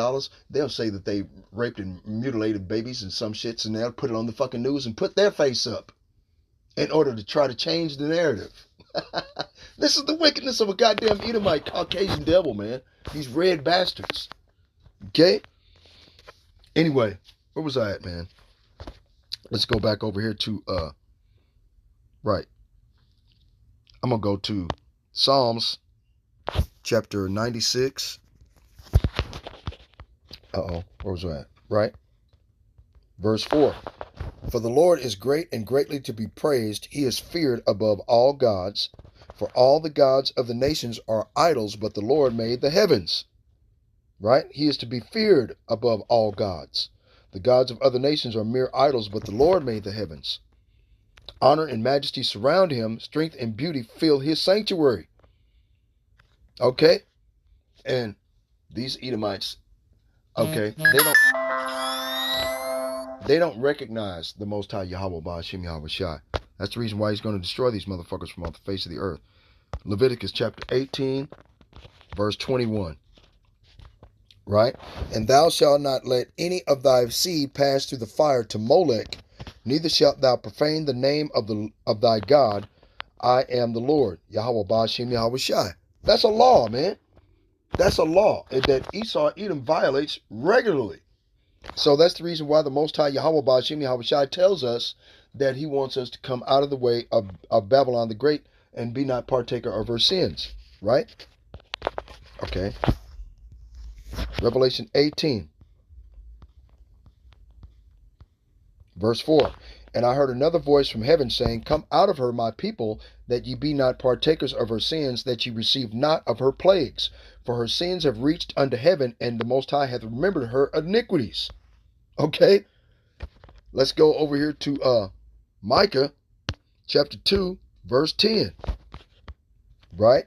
they'll say that they raped and mutilated babies and some shits, and they'll put it on the fucking news and put their face up in order to try to change the narrative. This is the wickedness of a goddamn Edomite Caucasian devil, man. These red bastards. Okay? Anyway, where was I at, man? Let's go back over here to, right. I'm going to go to Psalms chapter 96. Where was I at? Right. Verse 4. For the Lord is great and greatly to be praised. He is feared above all gods. For all the gods of the nations are idols, but the Lord made the heavens. Right? He is to be feared above all gods. The gods of other nations are mere idols, but the Lord made the heavens. Honor and majesty surround him. Strength and beauty fill his sanctuary. Okay? And these Edomites, okay, they don't recognize the Most High Yahweh Ba'ashem Yahushua. That's the reason why he's going to destroy these motherfuckers from off the face of the earth. Leviticus chapter 18, verse 21. Right? And thou shalt not let any of thy seed pass through the fire to Molech, neither shalt thou profane the name of thy God. I am the Lord, Yahweh Ba'ashem Yahweh Shai. That's a law, man. That's a law that Esau Edom violates regularly. So that's the reason why the Most High Yahweh Ba'ashem Yahweh Shai tells us that he wants us to come out of the way of Babylon the Great and be not partaker of her sins. Right? Okay. Revelation 18. Verse 4. And I heard another voice from heaven saying, Come out of her, my people, that ye be not partakers of her sins, that ye receive not of her plagues. For her sins have reached unto heaven, and the Most High hath remembered her iniquities. Okay? Let's go over here to Micah chapter 2, verse 10. Right?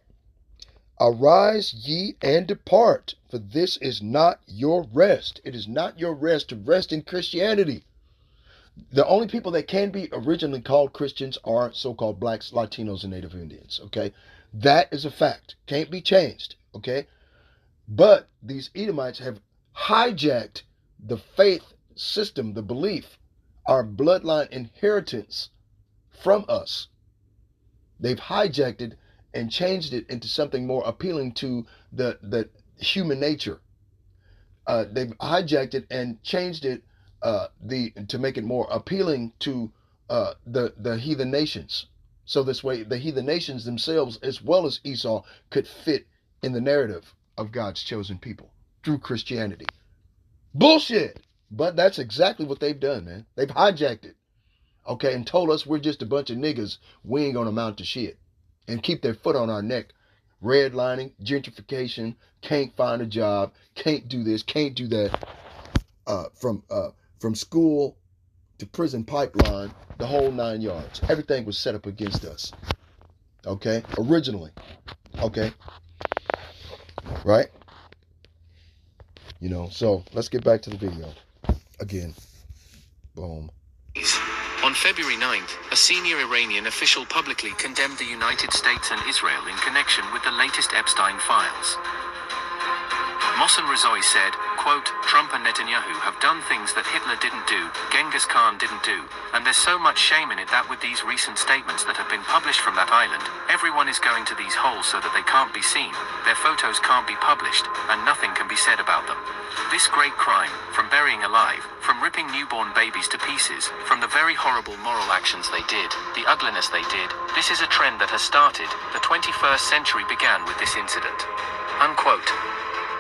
Arise ye and depart, for this is not your rest. It is not your rest to rest in Christianity. The only people that can be originally called Christians are so-called blacks, Latinos, and Native Indians, okay? That is a fact. Can't be changed, okay? But these Edomites have hijacked the faith system, the belief, our bloodline inheritance from us. They've hijacked it and changed it into something more appealing to the human nature. They've hijacked it and changed it to make it more appealing to the heathen nations. So this way, the heathen nations themselves, as well as Esau, could fit in the narrative of God's chosen people through Christianity. Bullshit! But that's exactly what they've done, man. They've hijacked it, okay, and told us we're just a bunch of niggas. We ain't gonna amount to shit, and keep their foot on our neck. Redlining, gentrification, can't find a job, can't do this, can't do that. From school to prison pipeline, the whole 9 yards. Everything was set up against us. Okay? Originally. Okay? Right? You know, so let's get back to the video. Again. Boom. On February 9th, a senior Iranian official publicly condemned the United States and Israel in connection with the latest Epstein files. Mohsen Rezai said, quote, Trump and Netanyahu have done things that Hitler didn't do, Genghis Khan didn't do, and there's so much shame in it that with these recent statements that have been published from that island, everyone is going to these holes so that they can't be seen, their photos can't be published, and nothing can be said about them. This great crime, from burying alive, from ripping newborn babies to pieces, from the very horrible moral actions they did, the ugliness they did, this is a trend that has started. The 21st century began with this incident. Unquote.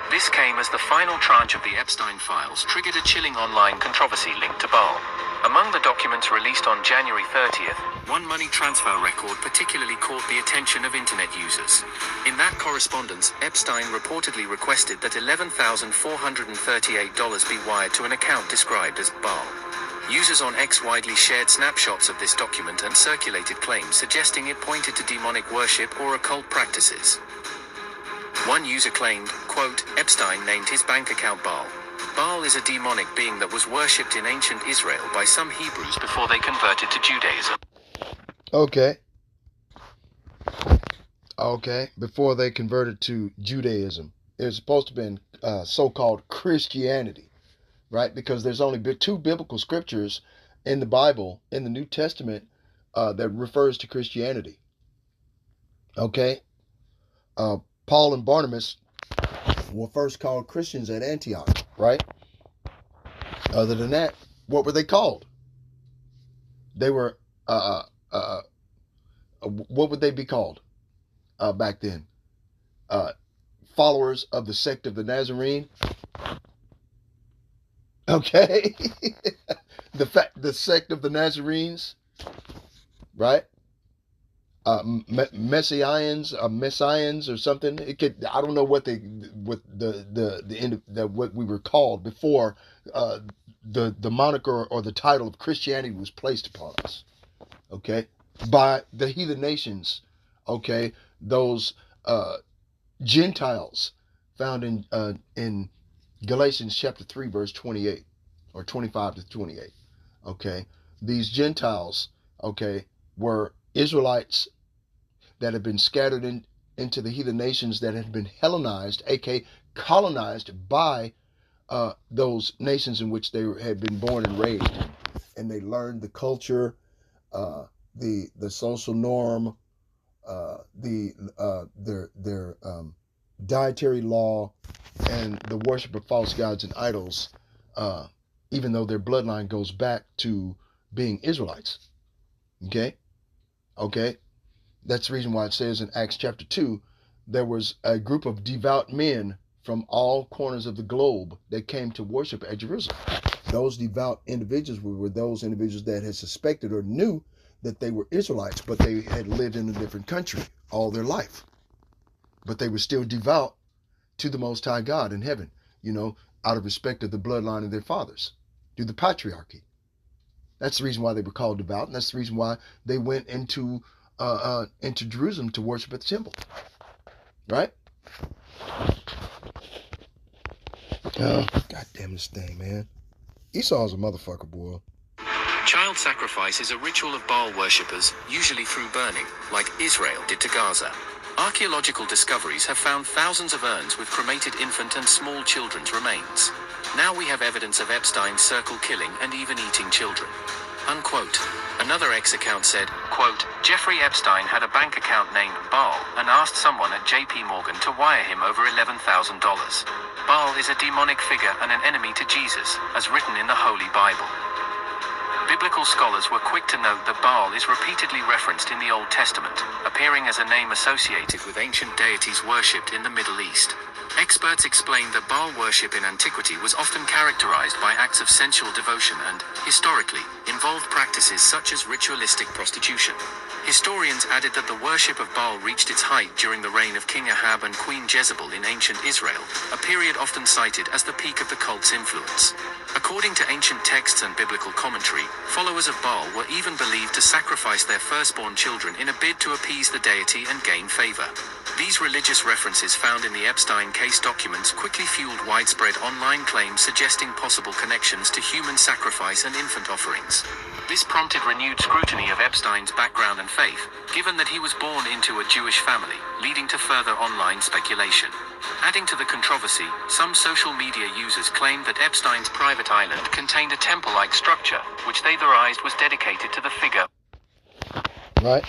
This came as the final tranche of the Epstein files triggered a chilling online controversy linked to Baal. Among the documents released on January 30th, one money transfer record particularly caught the attention of internet users. In that correspondence, Epstein reportedly requested that $11,438 be wired to an account described as Baal. Users on X widely shared snapshots of this document and circulated claims suggesting it pointed to demonic worship or occult practices. One user claimed, quote, Epstein named his bank account Baal. Baal is a demonic being that was worshipped in ancient Israel by some Hebrews before they converted to Judaism. Okay. Before they converted to Judaism. It was supposed to have been so-called Christianity, right? Because there's only two biblical scriptures in the Bible, in the New Testament, that refers to Christianity. Okay? Paul and Barnabas were first called Christians at Antioch, right? Other than that, what were they called? They were, what would they be called back then? Followers of the sect of the Nazarene. Okay? the sect of the Nazarenes, right? Messians or something. It could, I don't know what what we were called before the moniker or the title of Christianity was placed upon us. Okay, by the heathen nations. Okay, those Gentiles found in Galatians chapter 3 verse 28 or 25 to 28. Okay, these Gentiles, okay, were Israelites that had been scattered into the heathen nations that had been Hellenized, aka colonized by those nations in which they had been born and raised, and they learned the culture, the social norm, their dietary law and the worship of false gods and idols, even though their bloodline goes back to being Israelites. Okay. That's the reason why it says in Acts chapter 2, there was a group of devout men from all corners of the globe that came to worship at Jerusalem. Those devout individuals were those individuals that had suspected or knew that they were Israelites, but they had lived in a different country all their life. But they were still devout to the Most High God in heaven, out of respect of the bloodline of their fathers, through the patriarchy. That's the reason why they were called devout, and that's the reason why they went into Jerusalem to worship at the temple. Right? Oh, God damn this thing, man. Esau's a motherfucker, boy. Child sacrifice is a ritual of Baal worshippers, usually through burning, like Israel did to Gaza. Archaeological discoveries have found thousands of urns with cremated infant and small children's remains. Now we have evidence of Epstein's circle killing and even eating children. Unquote. Another ex-account said, quote, Jeffrey Epstein had a bank account named Baal and asked someone at JP Morgan to wire him over $11,000. Baal is a demonic figure and an enemy to Jesus, as written in the Holy Bible. Biblical scholars were quick to note that Baal is repeatedly referenced in the Old Testament, appearing as a name associated with ancient deities worshipped in the Middle East. Experts explained that Baal worship in antiquity was often characterized by acts of sensual devotion and, historically, involved practices such as ritualistic prostitution. Historians added that the worship of Baal reached its height during the reign of King Ahab and Queen Jezebel in ancient Israel, a period often cited as the peak of the cult's influence. According to ancient texts and biblical commentary, followers of Baal were even believed to sacrifice their firstborn children in a bid to appease the deity and gain favor. These religious references found in the Epstein case documents quickly fueled widespread online claims suggesting possible connections to human sacrifice and infant offerings. This prompted renewed scrutiny of Epstein's background and faith, given that he was born into a Jewish family, leading to further online speculation. Adding to the controversy, some social media users claimed that Epstein's private island contained a temple-like structure, which they theorized was dedicated to the figure. Right?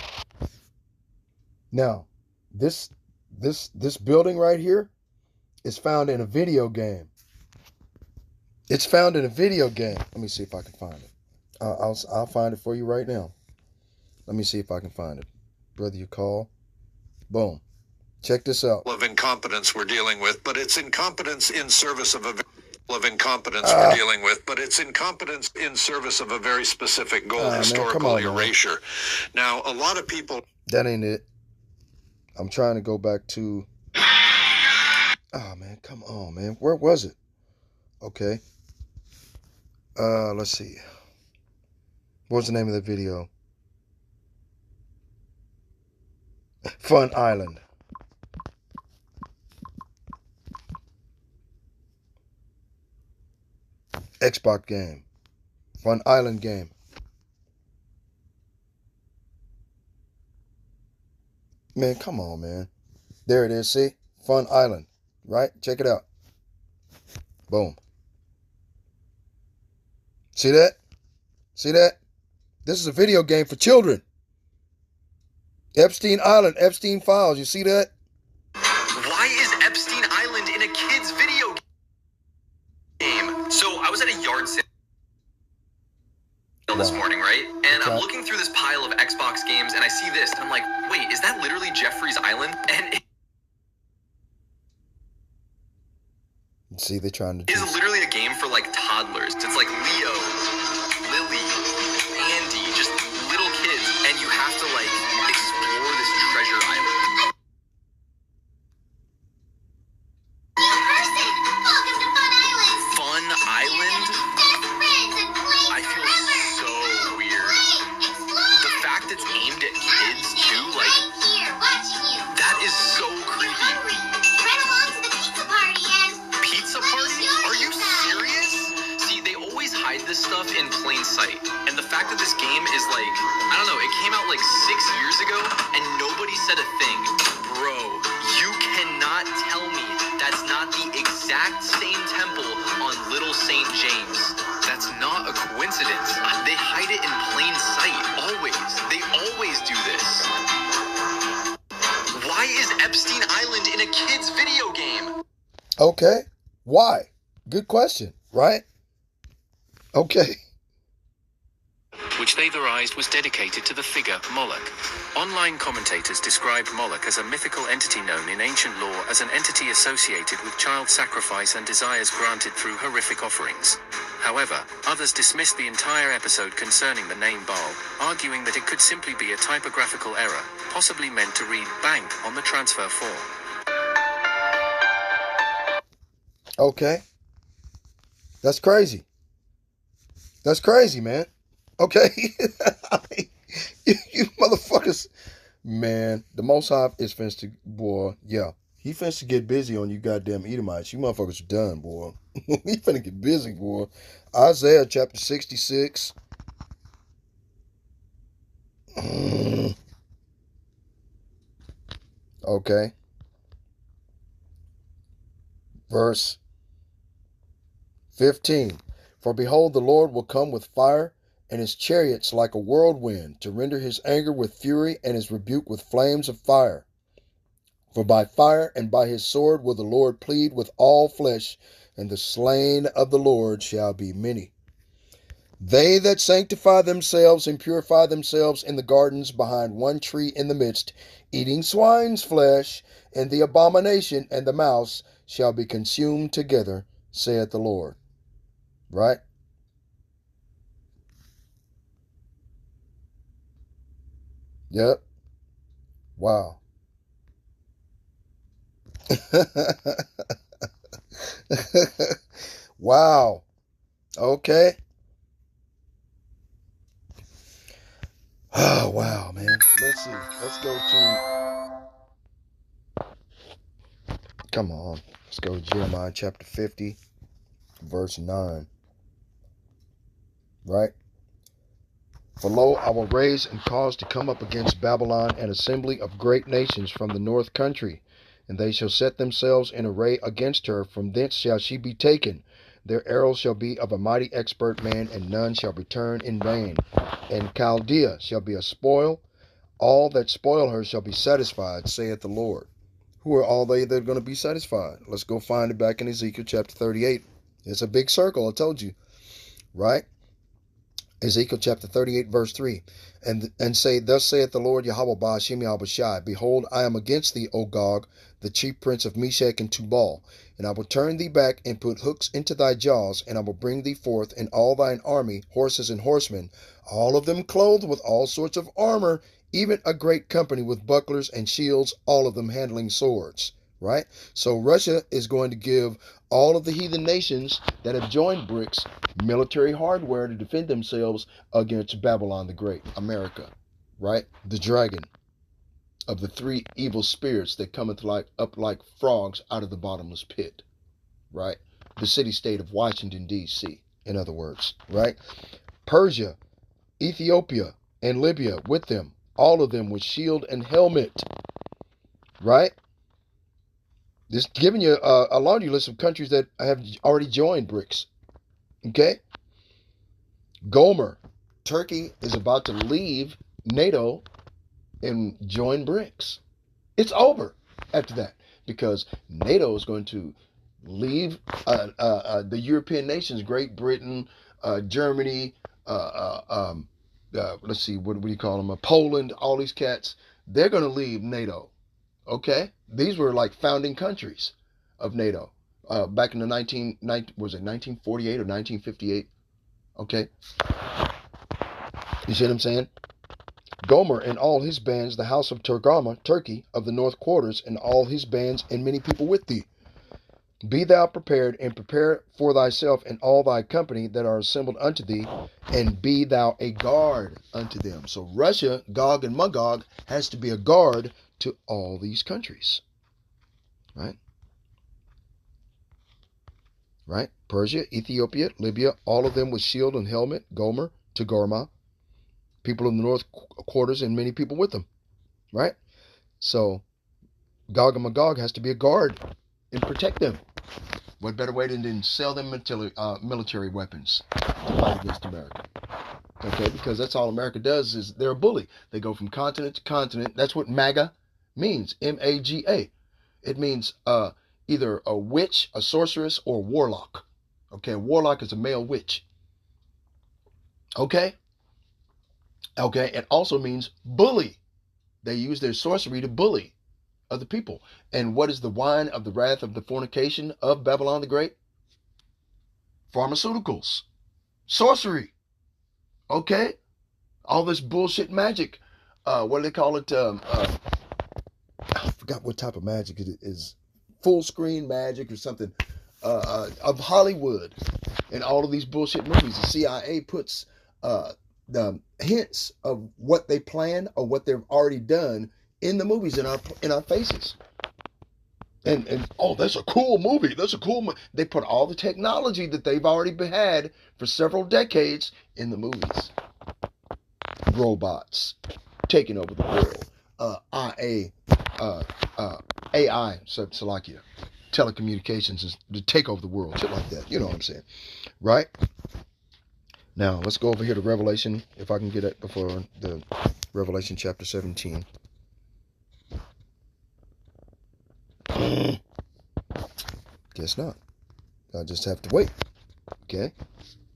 Now, this building right here is found in a video game. It's found in a video game. Let me see if I can find it. I'll find it for you right now. Let me see if I can find it. Brother, you call. Boom. Check this out. Of incompetence we're dealing with, but it's incompetence in service of we're dealing with, but it's incompetence in service of a very specific goal, historical erasure. Now, a lot of people... That ain't it. I'm trying to go back to... Oh, man, come on, man. Where was it? Okay. Let's see. What's the name of the video? Fun Island. Xbox game. Fun Island game. Man, come on, man. There it is, see? Fun Island. Right? Check it out. Boom. See that? See that? This is a video game for children. Epstein Island, Epstein Files. You see that? Why is Epstein Island in a kid's video game? So I was at a yard sale this morning, right? And I'm looking through this pile of Xbox games and I see this and I'm like, wait, is that literally Jeffrey's Island? And see, they're trying to... It's literally a game for like toddlers. It's like Leo, Lily, Andy, just little kids, and you have to like explore this treasure island. Fun Island? I feel so weird. The fact it's aimed at kids too, like, that is so creepy. Pizza party? Are you serious? See, they always hide this stuff in plain sight. And the fact that this game is like, I don't know, it came out like 6 years ago and nobody said a thing. Bro, you cannot tell me that's not the exact same temple on Little St. James. That's not a coincidence. They hide it in plain sight, always. They always do this. Okay. Why? Good question, right? Okay. Which they theorized was dedicated to the figure Moloch. Online commentators described Moloch as a mythical entity known in ancient lore as an entity associated with child sacrifice and desires granted through horrific offerings. However, others dismissed the entire episode concerning the name Baal, arguing that it could simply be a typographical error, possibly meant to read bank on the transfer form. Okay. That's crazy. That's crazy, man. Okay. you motherfuckers. Man, the Most High is finna to, boy, yeah. He finna to get busy on you goddamn Edomites. You motherfuckers are done, boy. He finna get busy, boy. Isaiah chapter 66. Okay. Verse 15. For behold, the Lord will come with fire, and his chariots like a whirlwind, to render his anger with fury, and his rebuke with flames of fire. For by fire and by his sword will the Lord plead with all flesh, and the slain of the Lord shall be many. They that sanctify themselves and purify themselves in the gardens behind one tree in the midst, eating swine's flesh, and the abomination and the mouse shall be consumed together, saith the Lord. Right? Yep. Wow. Wow. Okay. Oh, wow, man. Let's see. Let's go to... Come on. Let's go to Jeremiah chapter 50, verse 9. Right? For lo, I will raise and cause to come up against Babylon an assembly of great nations from the north country, and they shall set themselves in array against her. From thence shall she be taken. Their arrows shall be of a mighty expert man, and none shall return in vain. And Chaldea shall be a spoil. All that spoil her shall be satisfied, saith the Lord. Who are all they that are going to be satisfied? Let's go find it back in Ezekiel chapter 38. It's a big circle, I told you. Right? Ezekiel chapter 38, verse 3. And say, Thus saith the Lord Yahweh Ba'ashem Yahushai, Behold, I am against thee, O Gog, the chief prince of Meshach and Tubal, and I will turn thee back and put hooks into thy jaws, and I will bring thee forth in all thine army, horses and horsemen, all of them clothed with all sorts of armor, even a great company with bucklers and shields, all of them handling swords. Right? So Russia is going to give all of the heathen nations that have joined BRICS military hardware to defend themselves against Babylon the Great, America. Right? The dragon of the three evil spirits that cometh up like frogs out of the bottomless pit. Right? The city-state of Washington, D.C., in other words. Right? Persia, Ethiopia, and Libya with them, all of them with shield and helmet. Right? Just giving you a laundry list of countries that have already joined BRICS. Okay? Gomer, Turkey is about to leave NATO and join BRICS. It's over after that because NATO is going to leave the European nations, Great Britain, Germany, let's see, what do you call them? Poland, all these cats. They're going to leave NATO. Okay, these were like founding countries of NATO back in the 1948 or 1958. Okay, you see what I'm saying? Gomer and all his bands, the house of Togarmah, Turkey, of the north quarters, and all his bands, and many people with thee. Be thou prepared, and prepare for thyself and all thy company that are assembled unto thee, and be thou a guard unto them. So Russia, Gog and Magog, has to be a guard to all these countries. Right? Right? Persia, Ethiopia, Libya, all of them with shield and helmet, Gomer, Togarmah, people in the north quarters, and many people with them. Right? So Gog and Magog has to be a guard and protect them. What better way than sell them military weapons to fight against America? Okay, because that's all America does is they're a bully. They go from continent to continent. That's what MAGA means, M-A-G-A. It means either a witch, a sorceress, or a warlock. Okay, a warlock is a male witch. Okay? Okay, it also means bully. They use their sorcery to bully other people. And what is the wine of the wrath of the fornication of Babylon the Great? Pharmaceuticals. Sorcery. Okay? All this bullshit magic. What do they call it? I forgot what type of magic it is. Full screen magic or something. Of Hollywood and all of these bullshit movies. The CIA puts the hints of what they plan or what they've already done in the movies in our faces. And oh, that's a cool movie. That's a cool movie. They put all the technology that they've already had for several decades in the movies. Robots taking over the world. AI, Salakia. Telecommunications is to take over the world, shit like that. You know what I'm saying, right? Now let's go over here to Revelation, if I can get it before the Revelation chapter 17. Guess not. I just have to wait. Okay,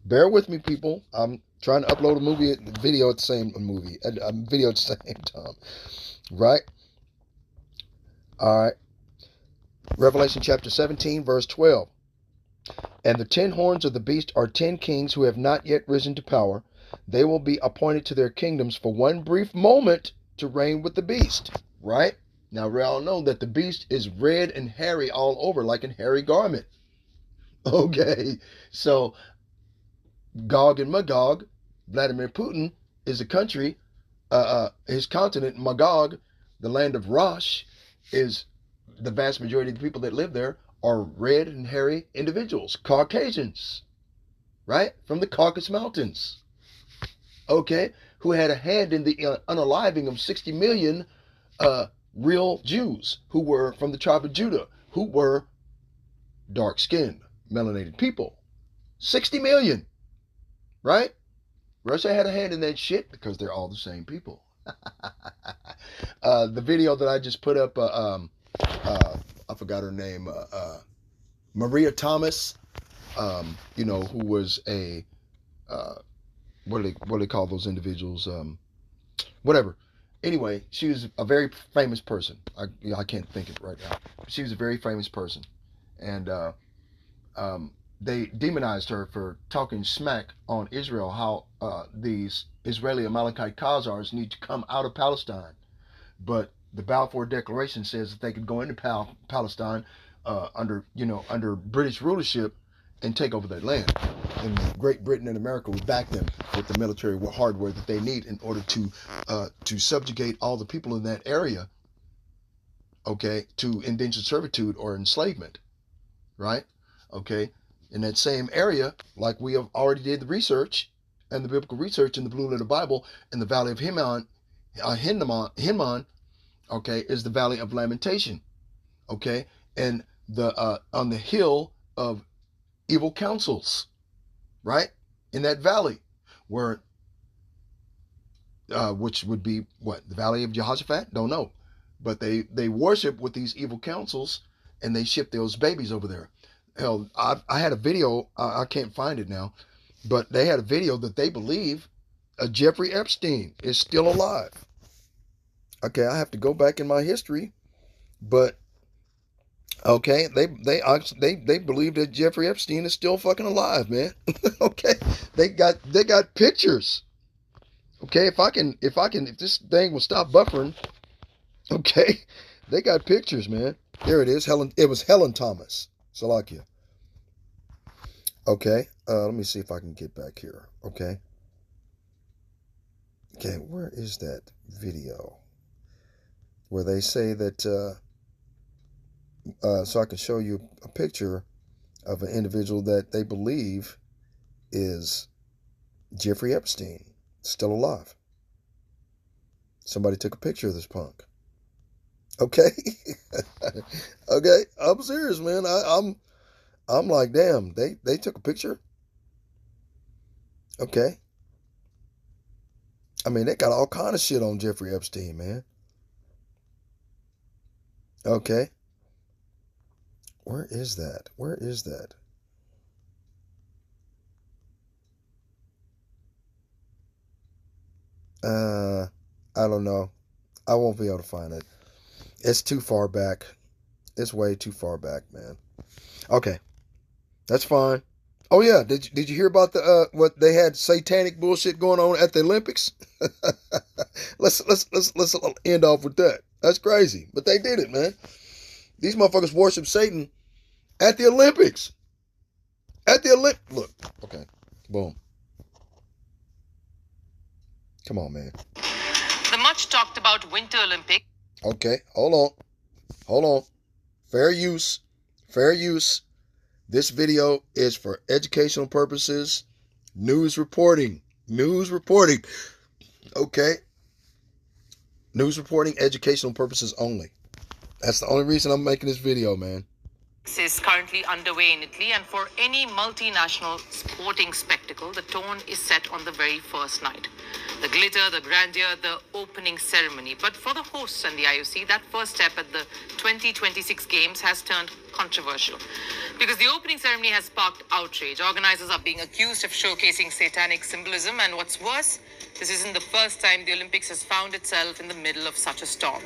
bear with me, people. I'm trying to upload a video at the same time, right? All right. Revelation chapter 17, verse 12. And the 10 horns of the beast are 10 kings who have not yet risen to power. They will be appointed to their kingdoms for one brief moment to reign with the beast. Right? Now we all know that the beast is red and hairy all over, like in hairy garment. Okay. So Gog and Magog, Vladimir Putin is a country, his continent, Magog, the land of Rosh, is the vast majority of the people that live there are red and hairy individuals, Caucasians, right? From the Caucasus Mountains, okay, who had a hand in the unaliving of 60 million real Jews who were from the tribe of Judah, who were dark-skinned, melanated people. 60 million, right? Russia had a hand in that shit because they're all the same people. The video that I just put up, I forgot her name, Maria Thomas, who was a, what do they call those individuals? Whatever. Anyway, she was a very famous person. I can't think of it right now. She was a very famous person. And they demonized her for talking smack on Israel, how these Israeli Amalekite Khazars need to come out of Palestine. But the Balfour Declaration says that they could go into Palestine under British rulership and take over that land. And Great Britain and America would back them with the military hardware that they need in order to subjugate all the people in that area, okay, to indentured servitude or enslavement, right? Okay, in that same area, like we have already did the research and the biblical research in the Blue Letter Bible, in the Valley of Hinnom, okay, is the Valley of Lamentation, okay, and the on the hill of evil counsels, right, in that valley, where which would be what, the Valley of Jehoshaphat? Don't know, but they worship with these evil counsels, and they ship those babies over there. Hell, I had a video, I can't find it now, but they had a video that they believe Jeffrey Epstein is still alive. Okay, I have to go back in my history, but okay, they believe that Jeffrey Epstein is still fucking alive, man. Okay, they got pictures. Okay, if this thing will stop buffering, okay, they got pictures, man. There it is. It was Helen Thomas, Salakia. Okay, let me see if I can get back here. Okay, where is that video where they say that? So I can show you a picture of an individual that they believe is Jeffrey Epstein, still alive. Somebody took a picture of this punk. Okay, okay, I'm serious, man. I'm like, damn, they took a picture. Okay, I mean, they got all kind of shit on Jeffrey Epstein, man. Okay. Where is that? Where is that? I don't know. I won't be able to find it. It's too far back. It's way too far back, man. Okay, that's fine. Oh yeah, did you hear about the what they had satanic bullshit going on at the Olympics? let's end off with that. That's crazy, but they did it, man. These motherfuckers worship Satan at the Olympics. At the Look, okay, boom. Come on, man. The much talked about Winter Olympics. Okay, hold on. Fair use. This video is for educational purposes, news reporting. Okay, news reporting, educational purposes only. That's the only reason I'm making this video, man. Is currently underway in Italy, and for any multinational sporting spectacle, the tone is set on the very first night. The glitter, the grandeur, the opening ceremony. But for the hosts and the IOC, that first step at the 2026 Games has turned controversial. Because the opening ceremony has sparked outrage. Organizers are being accused of showcasing satanic symbolism, and what's worse, this isn't the first time the Olympics has found itself in the middle of such a storm.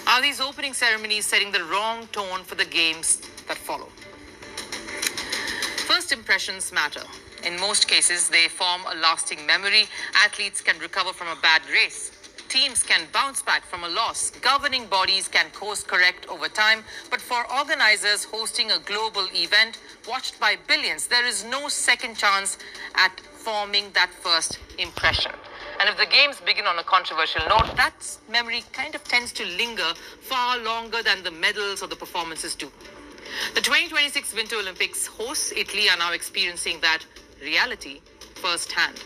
Are these opening ceremonies setting the wrong tone for the games that follow? First impressions matter. In most cases, they form a lasting memory. Athletes can recover from a bad race. Teams can bounce back from a loss. Governing bodies can course correct over time. But for organizers hosting a global event watched by billions, there is no second chance at forming that first impression. And if the games begin on a controversial note, that memory kind of tends to linger far longer than the medals or the performances do. The 2026 Winter Olympics hosts, Italy, are now experiencing that reality firsthand.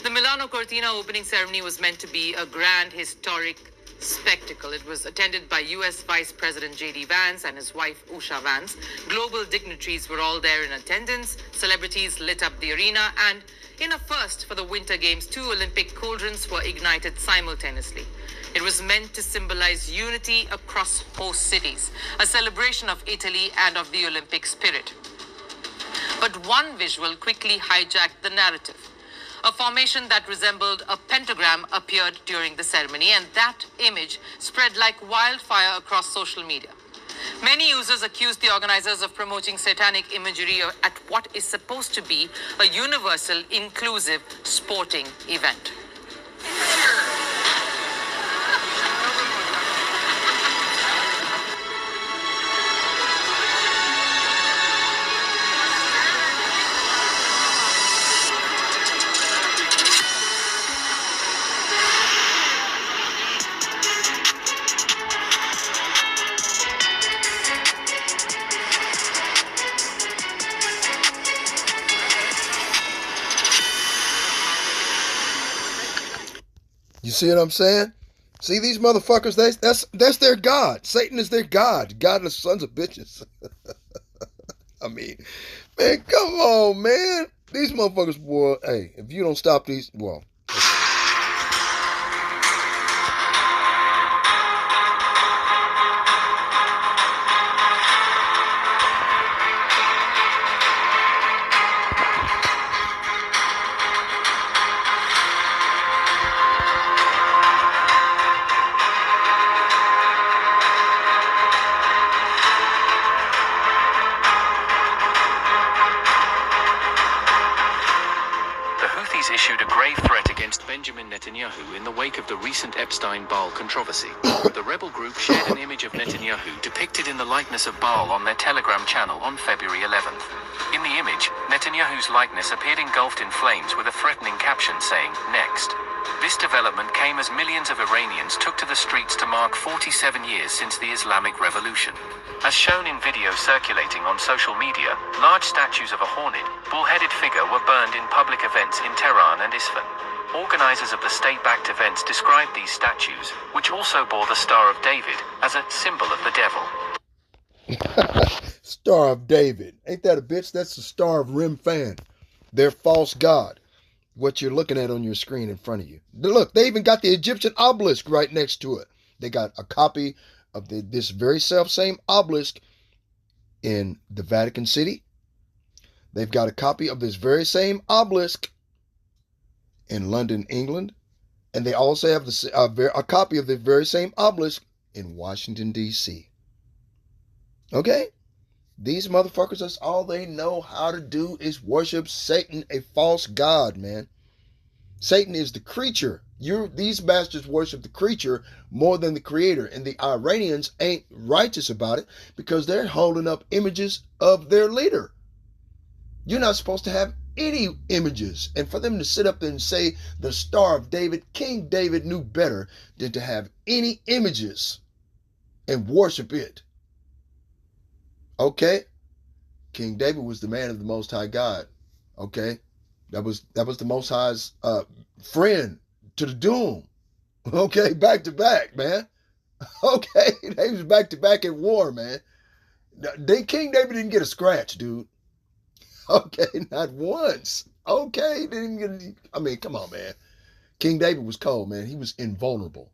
The Milano Cortina opening ceremony was meant to be a grand, historic spectacle. It was attended by U.S. Vice President J.D. Vance and his wife Usha Vance. Global dignitaries were all there in attendance. Celebrities lit up the arena, and in a first for the Winter Games, 2 Olympic cauldrons were ignited simultaneously. It was meant to symbolize unity across host cities, a celebration of Italy and of the Olympic spirit. But one visual quickly hijacked the narrative. A formation that resembled a pentagram appeared during the ceremony, and that image spread like wildfire across social media. Many users accused the organizers of promoting satanic imagery at what is supposed to be a universal, inclusive sporting event. You see what I'm saying? See these motherfuckers? That's their God. Satan is their God. God and the sons of bitches. I mean, man, come on, man. These motherfuckers, boy. Hey, if you don't stop these, well. Issued a grave threat against Benjamin Netanyahu in the wake of the recent Epstein-Barr controversy. The rebel group shared an image of Netanyahu depicted in the likeness of Baal on their Telegram channel on February 11th. In the image, Netanyahu's likeness appeared engulfed in flames with a threatening caption saying, "Next." This development came as millions of Iranians took to the streets to mark 47 years since the Islamic Revolution. As shown in video circulating on social media, large statues of a horned, bull-headed figure were burned in public events in Tehran and Isfahan. Organizers of the state-backed events described these statues, which also bore the Star of David, as a symbol of the devil. Star of David. Ain't that a bitch? That's the Star of Rim-Fan. Their false god. What you're looking at on your screen in front of you. Look, they even got the Egyptian obelisk right next to it. They got a copy of this very self-same obelisk in the Vatican City. They've got a copy of this very same obelisk in London, England. And they also have a copy of the very same obelisk in Washington, D.C. Okay? These motherfuckers, that's all they know how to do is worship Satan, a false god, man. Satan is the creature. These bastards worship the creature more than the creator. And the Iranians ain't righteous about it because they're holding up images of their leader. You're not supposed to have any images. And for them to sit up there and say the Star of David, King David knew better than to have any images and worship it. Okay? King David was the man of the Most High God. Okay? That was the Most High's friend to the doom. Okay? Back to back, man. Okay? They was back to back at war, man. King David didn't get a scratch, dude. Okay? Not once. Okay? Didn't even get, I mean, come on, man. King David was cold, man. He was invulnerable.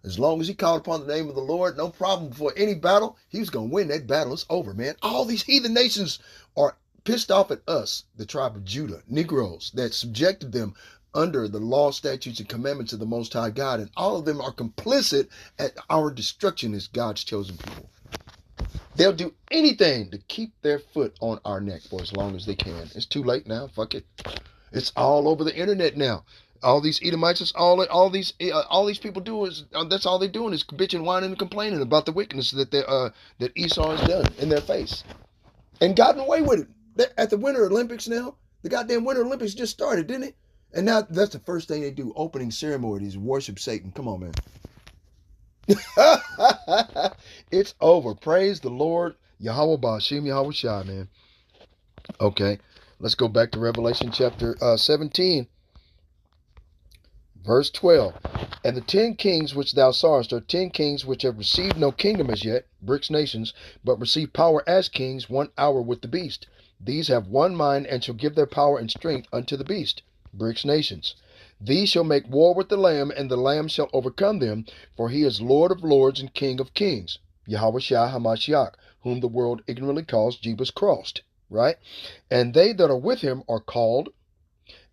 As long as he called upon the name of the Lord, no problem. Before any battle, he was going to win that battle. It's over, man. All these heathen nations are pissed off at us, the tribe of Judah, Negroes that subjected them under the law, statutes, and commandments of the Most High God. And all of them are complicit at our destruction as God's chosen people. They'll do anything to keep their foot on our neck for as long as they can. It's too late now. Fuck it. It's all over the internet now. All these Edomites, all these people do is that's all they're doing is bitching, whining, and complaining about the wickedness that Esau has done in their face, and gotten away with it. They're at the Winter Olympics now. The goddamn Winter Olympics just started, didn't it? And now that's the first thing they do: opening ceremonies, worship Satan. Come on, man. It's over. Praise the Lord, Yahweh Ba'ashim Yahweh Shai, man. Okay, let's go back to Revelation chapter 17. Verse 12, and the 10 kings which thou sawest are 10 kings which have received no kingdom as yet, BRICS nations, but receive power as kings 1 hour with the beast. These have one mind and shall give their power and strength unto the beast, BRICS nations. These shall make war with the Lamb, and the Lamb shall overcome them, for he is Lord of lords and King of kings, Yahweh Shai HaMashiach, whom the world ignorantly calls Jebus Crossed, right? And they that are with him are called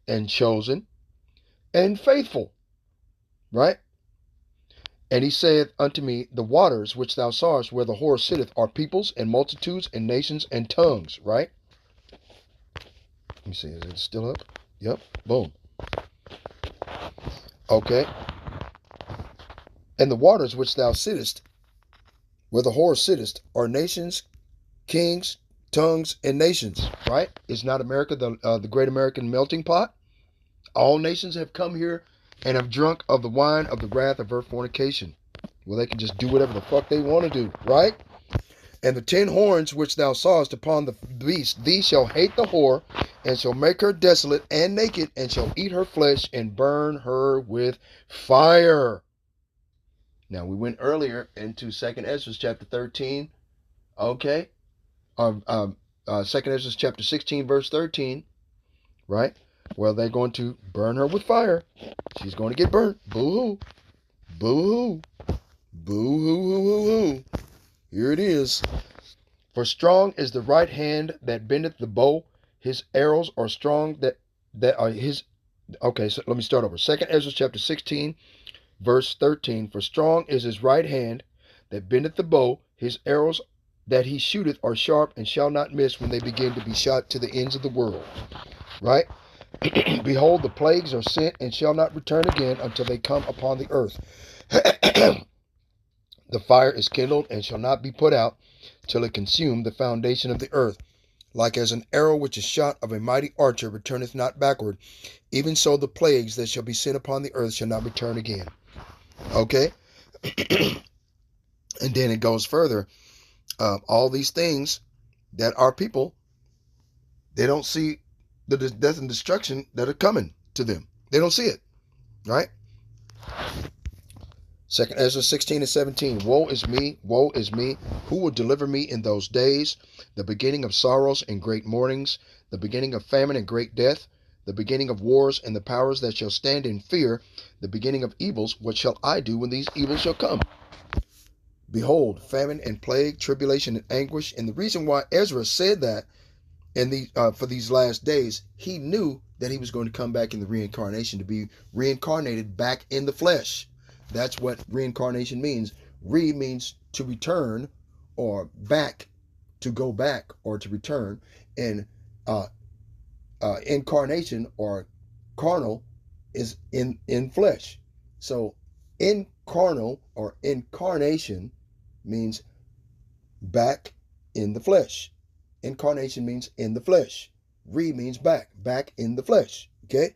and chosen and faithful, right? And he saith unto me, the waters which thou sawest where the whore sitteth are peoples and multitudes and nations and tongues, right? Let me see, is it still up? Yep, boom. Okay. And the waters which thou sittest, where the whore sittest, are nations, kings, tongues, and nations, right? Is not America the great American melting pot? All nations have come here and have drunk of the wine of the wrath of her fornication. Well, they can just do whatever the fuck they want to do, right? And the 10 horns which thou sawest upon the beast, these shall hate the whore, and shall make her desolate and naked, and shall eat her flesh, and burn her with fire. Now, we went earlier into 2nd Ezra chapter 13, okay? 2nd Ezra chapter 16, verse 13, right? Well, they're going to burn her with fire. She's going to get burnt. Boo-hoo. Boo-hoo. Boo-hoo-hoo-hoo-hoo. Here it is. For strong is the right hand that bendeth the bow. His arrows are strong that are his... Okay, so let me start over. 2nd Ezra chapter 16, verse 13. For strong is his right hand that bendeth the bow. His arrows that he shooteth are sharp and shall not miss when they begin to be shot to the ends of the world. Right? Behold, the plagues are sent and shall not return again until they come upon the earth. The fire is kindled and shall not be put out till it consume the foundation of the earth. Like as an arrow which is shot of a mighty archer returneth not backward, even so the plagues that shall be sent upon the earth shall not return again. Okay? And then it goes further. All these things that our people, they don't see the death and destruction that are coming to them. They don't see it. Right? 2nd Ezra 16 and 17. Woe is me, who will deliver me in those days? The beginning of sorrows and great mournings, the beginning of famine and great death, the beginning of wars and the powers that shall stand in fear, the beginning of evils. What shall I do when these evils shall come? Behold, famine and plague, tribulation and anguish. And the reason why Ezra said that for these last days, he knew that he was going to come back in the reincarnation, to be reincarnated back in the flesh. That's what reincarnation means. Re means to return, or back, to go back or to return. And incarnation or carnal is in flesh. So incarnal or incarnation means back in the flesh. Incarnation means in the flesh. Re means back in the flesh. Okay?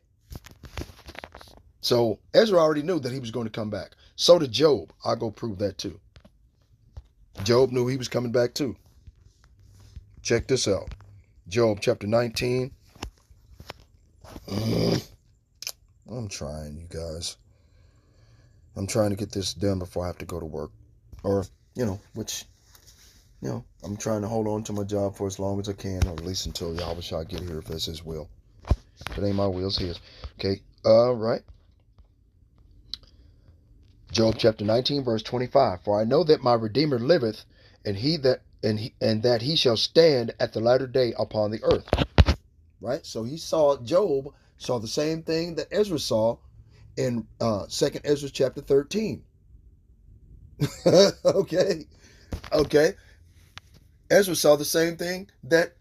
So Ezra already knew that he was going to come back. So did Job. I'll go prove that too. Job knew he was coming back too. Check this out. Job chapter 19. I'm trying, you guys. I'm trying to get this done before I have to go to work. Or, I'm trying to hold on to my job for as long as I can, or at least until Yahweh shall get here, if that's his will. If it ain't my will, it's his. Okay, right. Job chapter 19, verse 25. For I know that my Redeemer liveth, and that he shall stand at the latter day upon the earth. Right? So Job saw the same thing that Ezra saw in 2nd Ezra chapter 13. Okay. Ezra saw the same thing that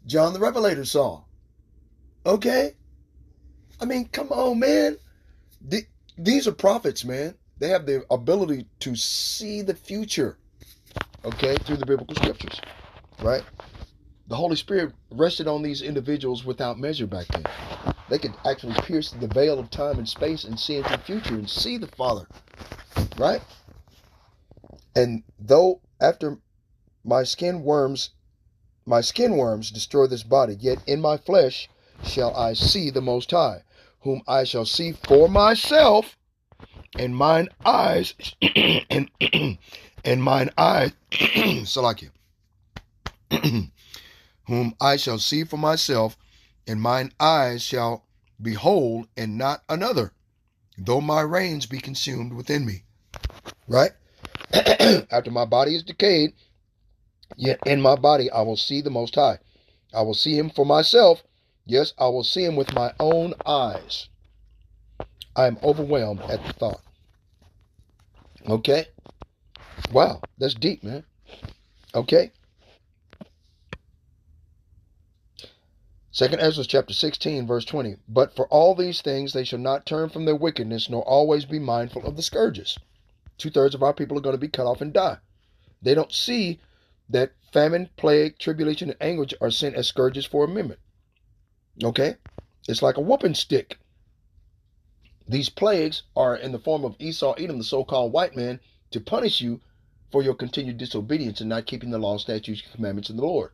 John the Revelator saw. Okay? I mean, come on, man. These are prophets, man. They have the ability to see the future, okay, through the biblical scriptures, right? The Holy Spirit rested on these individuals without measure back then. They could actually pierce the veil of time and space and see into the future and see the Father, right? And though after my skin worms destroy this body, yet in my flesh shall I see the Most High, whom I shall see for myself, and mine eyes and mine eyes Salakia, whom I shall see for myself, and mine eyes shall behold, and not another, though my reins be consumed within me. Right? After my body is decayed, yet in my body I will see the Most High. I will see him for myself. Yes, I will see him with my own eyes. I am overwhelmed at the thought. Okay? Wow, that's deep, man. Okay? 2nd Ezra chapter 16, verse 20. But for all these things they shall not turn from their wickedness, nor always be mindful of the scourges. 2/3 of our people are going to be cut off and die. They don't see that famine, plague, tribulation, and anguish are sent as scourges for amendment. Okay? It's like a whooping stick. These plagues are in the form of Esau, Edom, the so-called white man, to punish you for your continued disobedience and not keeping the law, statutes, and commandments of the Lord.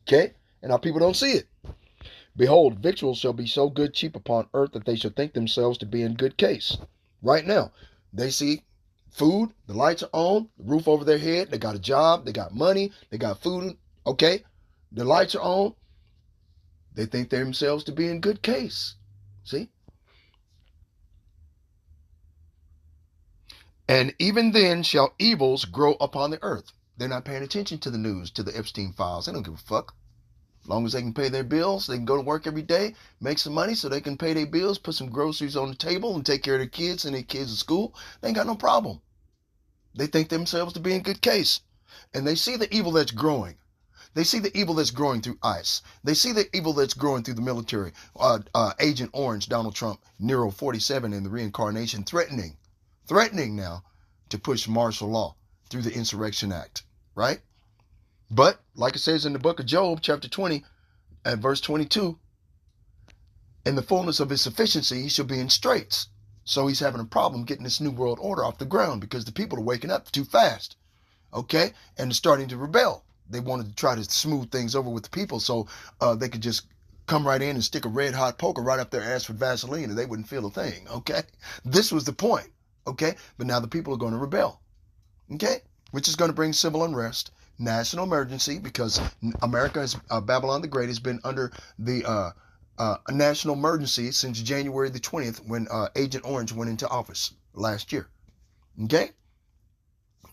Okay? And our people don't see it. Behold, victuals shall be so good cheap upon earth that they shall think themselves to be in good case. Right now, they see food, the lights are on, the roof over their head, they got a job, they got money, they got food, okay? The lights are on. They think themselves to be in good case. See? And even then shall evils grow upon the earth. They're not paying attention to the news, to the Epstein files. They don't give a fuck. As long as they can pay their bills, they can go to work every day, make some money so they can pay their bills, put some groceries on the table, and take care of their kids and their kids at school. They ain't got no problem. They think themselves to be in good case. And they see the evil that's growing. They see the evil that's growing through ICE. They see the evil that's growing through the military. Agent Orange, Donald Trump, Nero 47 in the reincarnation, threatening now to push martial law through the Insurrection Act, right? But, like it says in the book of Job, chapter 20, and verse 22, in the fullness of his sufficiency, he shall be in straits. So he's having a problem getting this new world order off the ground because the people are waking up too fast, okay? And they're starting to rebel. They wanted to try to smooth things over with the people so they could just come right in and stick a red hot poker right up their ass with Vaseline and they wouldn't feel a thing, okay? This was the point, okay? But now the people are going to rebel, okay? Which is going to bring civil unrest, national emergency, because America, Babylon the Great, has been under the national emergency since January the 20th when Agent Orange went into office last year, okay?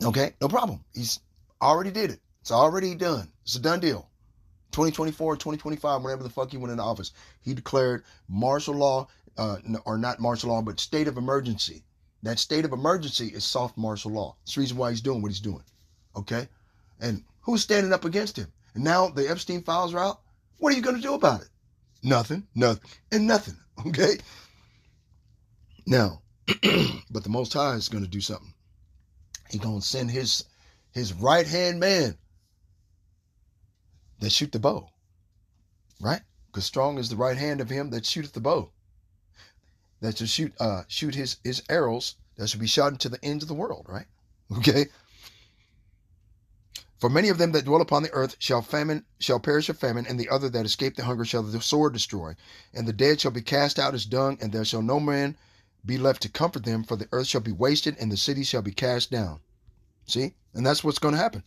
Okay, no problem. He's already did it. It's already done. It's a done deal. 2024, 2025, whenever the fuck he went into office, he declared martial law, or not martial law, but state of emergency. That state of emergency is soft martial law. That's the reason why he's doing what he's doing. Okay? And who's standing up against him? And now the Epstein files are out. What are you going to do about it? Nothing, and nothing. Okay? Now, but the Most High is going to do something. He's going to send his right-hand man that shoot the bow. Right? Because strong is the right hand of him that shooteth the bow. That shall shoot his arrows that shall be shot into the ends of the world. Right? Okay? For many of them that dwell upon the earth shall perish of famine, and the other that escape the hunger shall the sword destroy. And the dead shall be cast out as dung, and there shall no man be left to comfort them, for the earth shall be wasted, and the cities shall be cast down. See? And that's what's going to happen.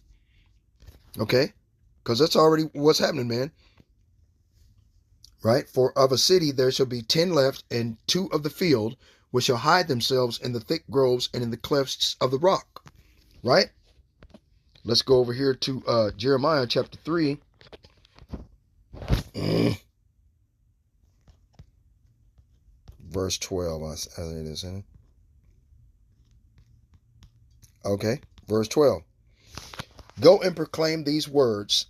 Okay? Because that's already what's happening, man. Right? For of a city there shall be 10 left, and 2 of the field, which shall hide themselves in the thick groves and in the clefts of the rock. Right? Let's go over here to Jeremiah chapter 3. Verse 12. I think it is, isn't it? Okay. Verse 12. Go and proclaim these words.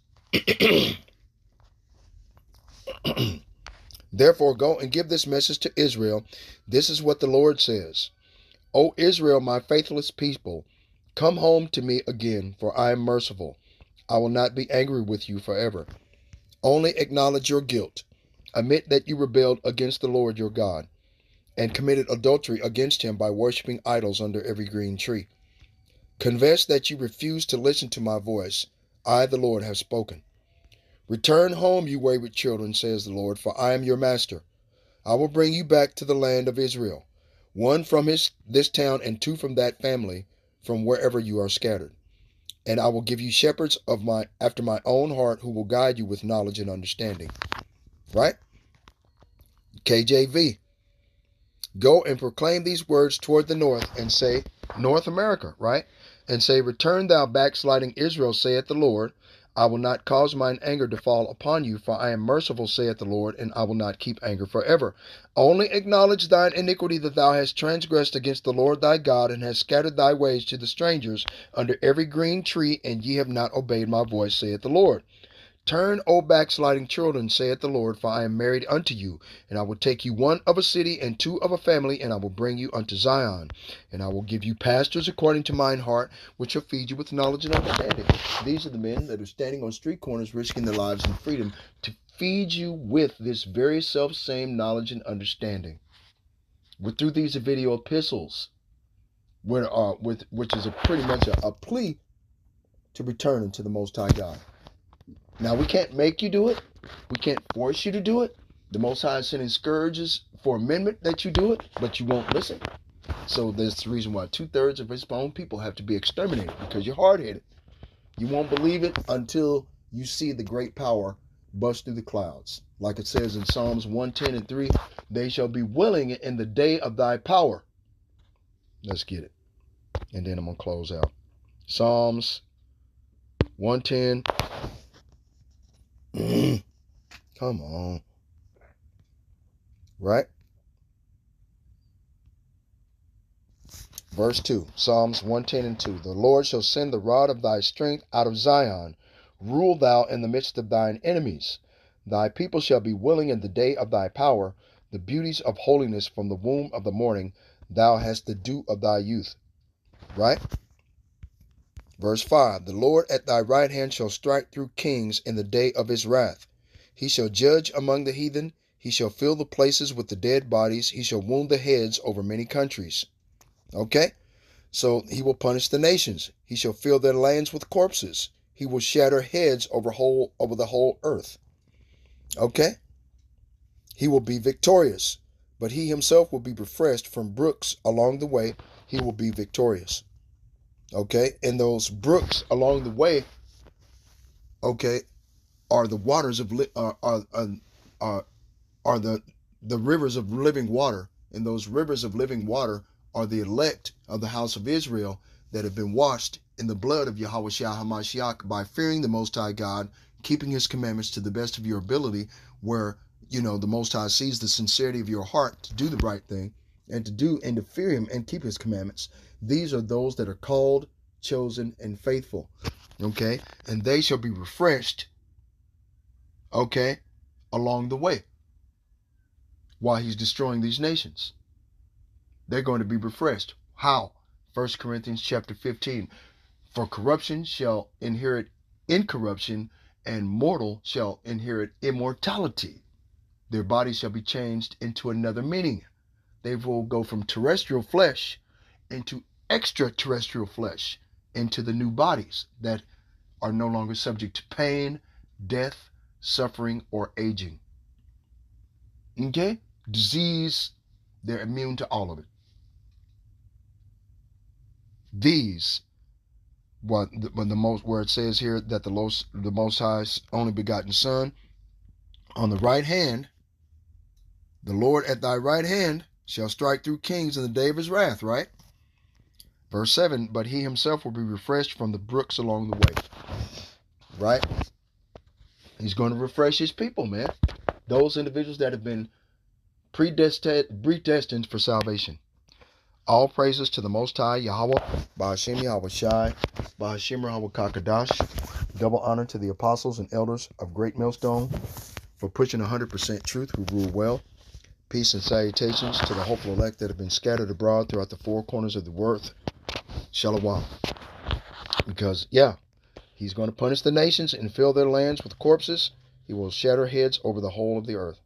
Therefore, go and give this message to Israel. This is what the Lord says. O Israel, my faithless people, come home to me again, for I am merciful. I will not be angry with you forever. Only acknowledge your guilt. Admit that you rebelled against the Lord your God, and committed adultery against him by worshiping idols under every green tree. Confess that you refused to listen to my voice. I, the Lord, have spoken. Return home, you wayward children, says the Lord, for I am your master. I will bring you back to the land of Israel, 1 from this town and 2 from that family, from wherever you are scattered. And I will give you shepherds after my own heart, who will guide you with knowledge and understanding. Right? KJV. Go and proclaim these words toward the north, and say, North America, right? And say, Return thou backsliding Israel, saith the Lord. I will not cause mine anger to fall upon you, for I am merciful, saith the Lord, and I will not keep anger forever. Only acknowledge thine iniquity, that thou hast transgressed against the Lord thy God, and hast scattered thy ways to the strangers under every green tree, and ye have not obeyed my voice, saith the Lord. Turn, O backsliding children, saith the Lord, for I am married unto you, and I will take you 1 of a city and 2 of a family, and I will bring you unto Zion, and I will give you pastors according to mine heart, which shall feed you with knowledge and understanding. These are the men that are standing on street corners, risking their lives and freedom to feed you with this very self-same knowledge and understanding. Through these video epistles, which is pretty much a plea to return unto the Most High God. Now, we can't make you do it. We can't force you to do it. The Most High is sending scourges for amendment that you do it, but you won't listen. So there's the reason why 2/3 of his own people have to be exterminated, because you're hard-headed. You won't believe it until you see the great power bust through the clouds. Like it says in Psalms 110 and 3, they shall be willing in the day of thy power. Let's get it. And then I'm going to close out. Psalms 110. Come on. Right? Verse 2. Psalms 110 and 2. The Lord shall send the rod of thy strength out of Zion. Rule thou in the midst of thine enemies. Thy people shall be willing in the day of thy power. The beauties of holiness from the womb of the morning. Thou hast the dew of thy youth. Right? Verse 5. The Lord at thy right hand shall strike through kings in the day of his wrath. He shall judge among the heathen. He shall fill the places with the dead bodies. He shall wound the heads over many countries. Okay? So he will punish the nations. He shall fill their lands with corpses. He will shatter heads over the whole earth. Okay? He will be victorious, but he himself will be refreshed from brooks along the way. He will be victorious. Okay? And those brooks along the way, okay, are the waters of are the rivers of living water, and those rivers of living water are the elect of the house of Israel that have been washed in the blood of Yahweh Shah HaMashiach by fearing the Most High God, keeping his commandments to the best of your ability, where, you know, the Most High sees the sincerity of your heart to do the right thing and to fear him and keep his commandments. These are those that are called, chosen, and faithful. Okay? And they shall be refreshed, okay, along the way while he's destroying these nations. They're going to be refreshed. How? 1 Corinthians chapter 15. For corruption shall inherit incorruption, and mortal shall inherit immortality. Their bodies shall be changed into another meaning. They will go from terrestrial flesh into extraterrestrial flesh, into the new bodies that are no longer subject to pain, death, suffering, or aging. Okay? Disease, they're immune to all of it. These, where it says here that the Most High's only begotten Son, on the right hand, the Lord at thy right hand shall strike through kings in the day of his wrath, right? Verse 7, but he himself will be refreshed from the brooks along the way. Right? He's going to refresh his people, man. Those individuals that have been predestined for salvation. All praises to the Most High, Yahweh, Ba'ashem Yahweh Shai, Ba'ashem Yahweh Kakadash. Double honor to the apostles and elders of Great Millstone for pushing 100% truth who rule well. Peace and salutations to the hopeful elect that have been scattered abroad throughout the four corners of the earth. Shalom. Because, yeah, he's going to punish the nations and fill their lands with corpses. He will shatter heads over the whole of the earth.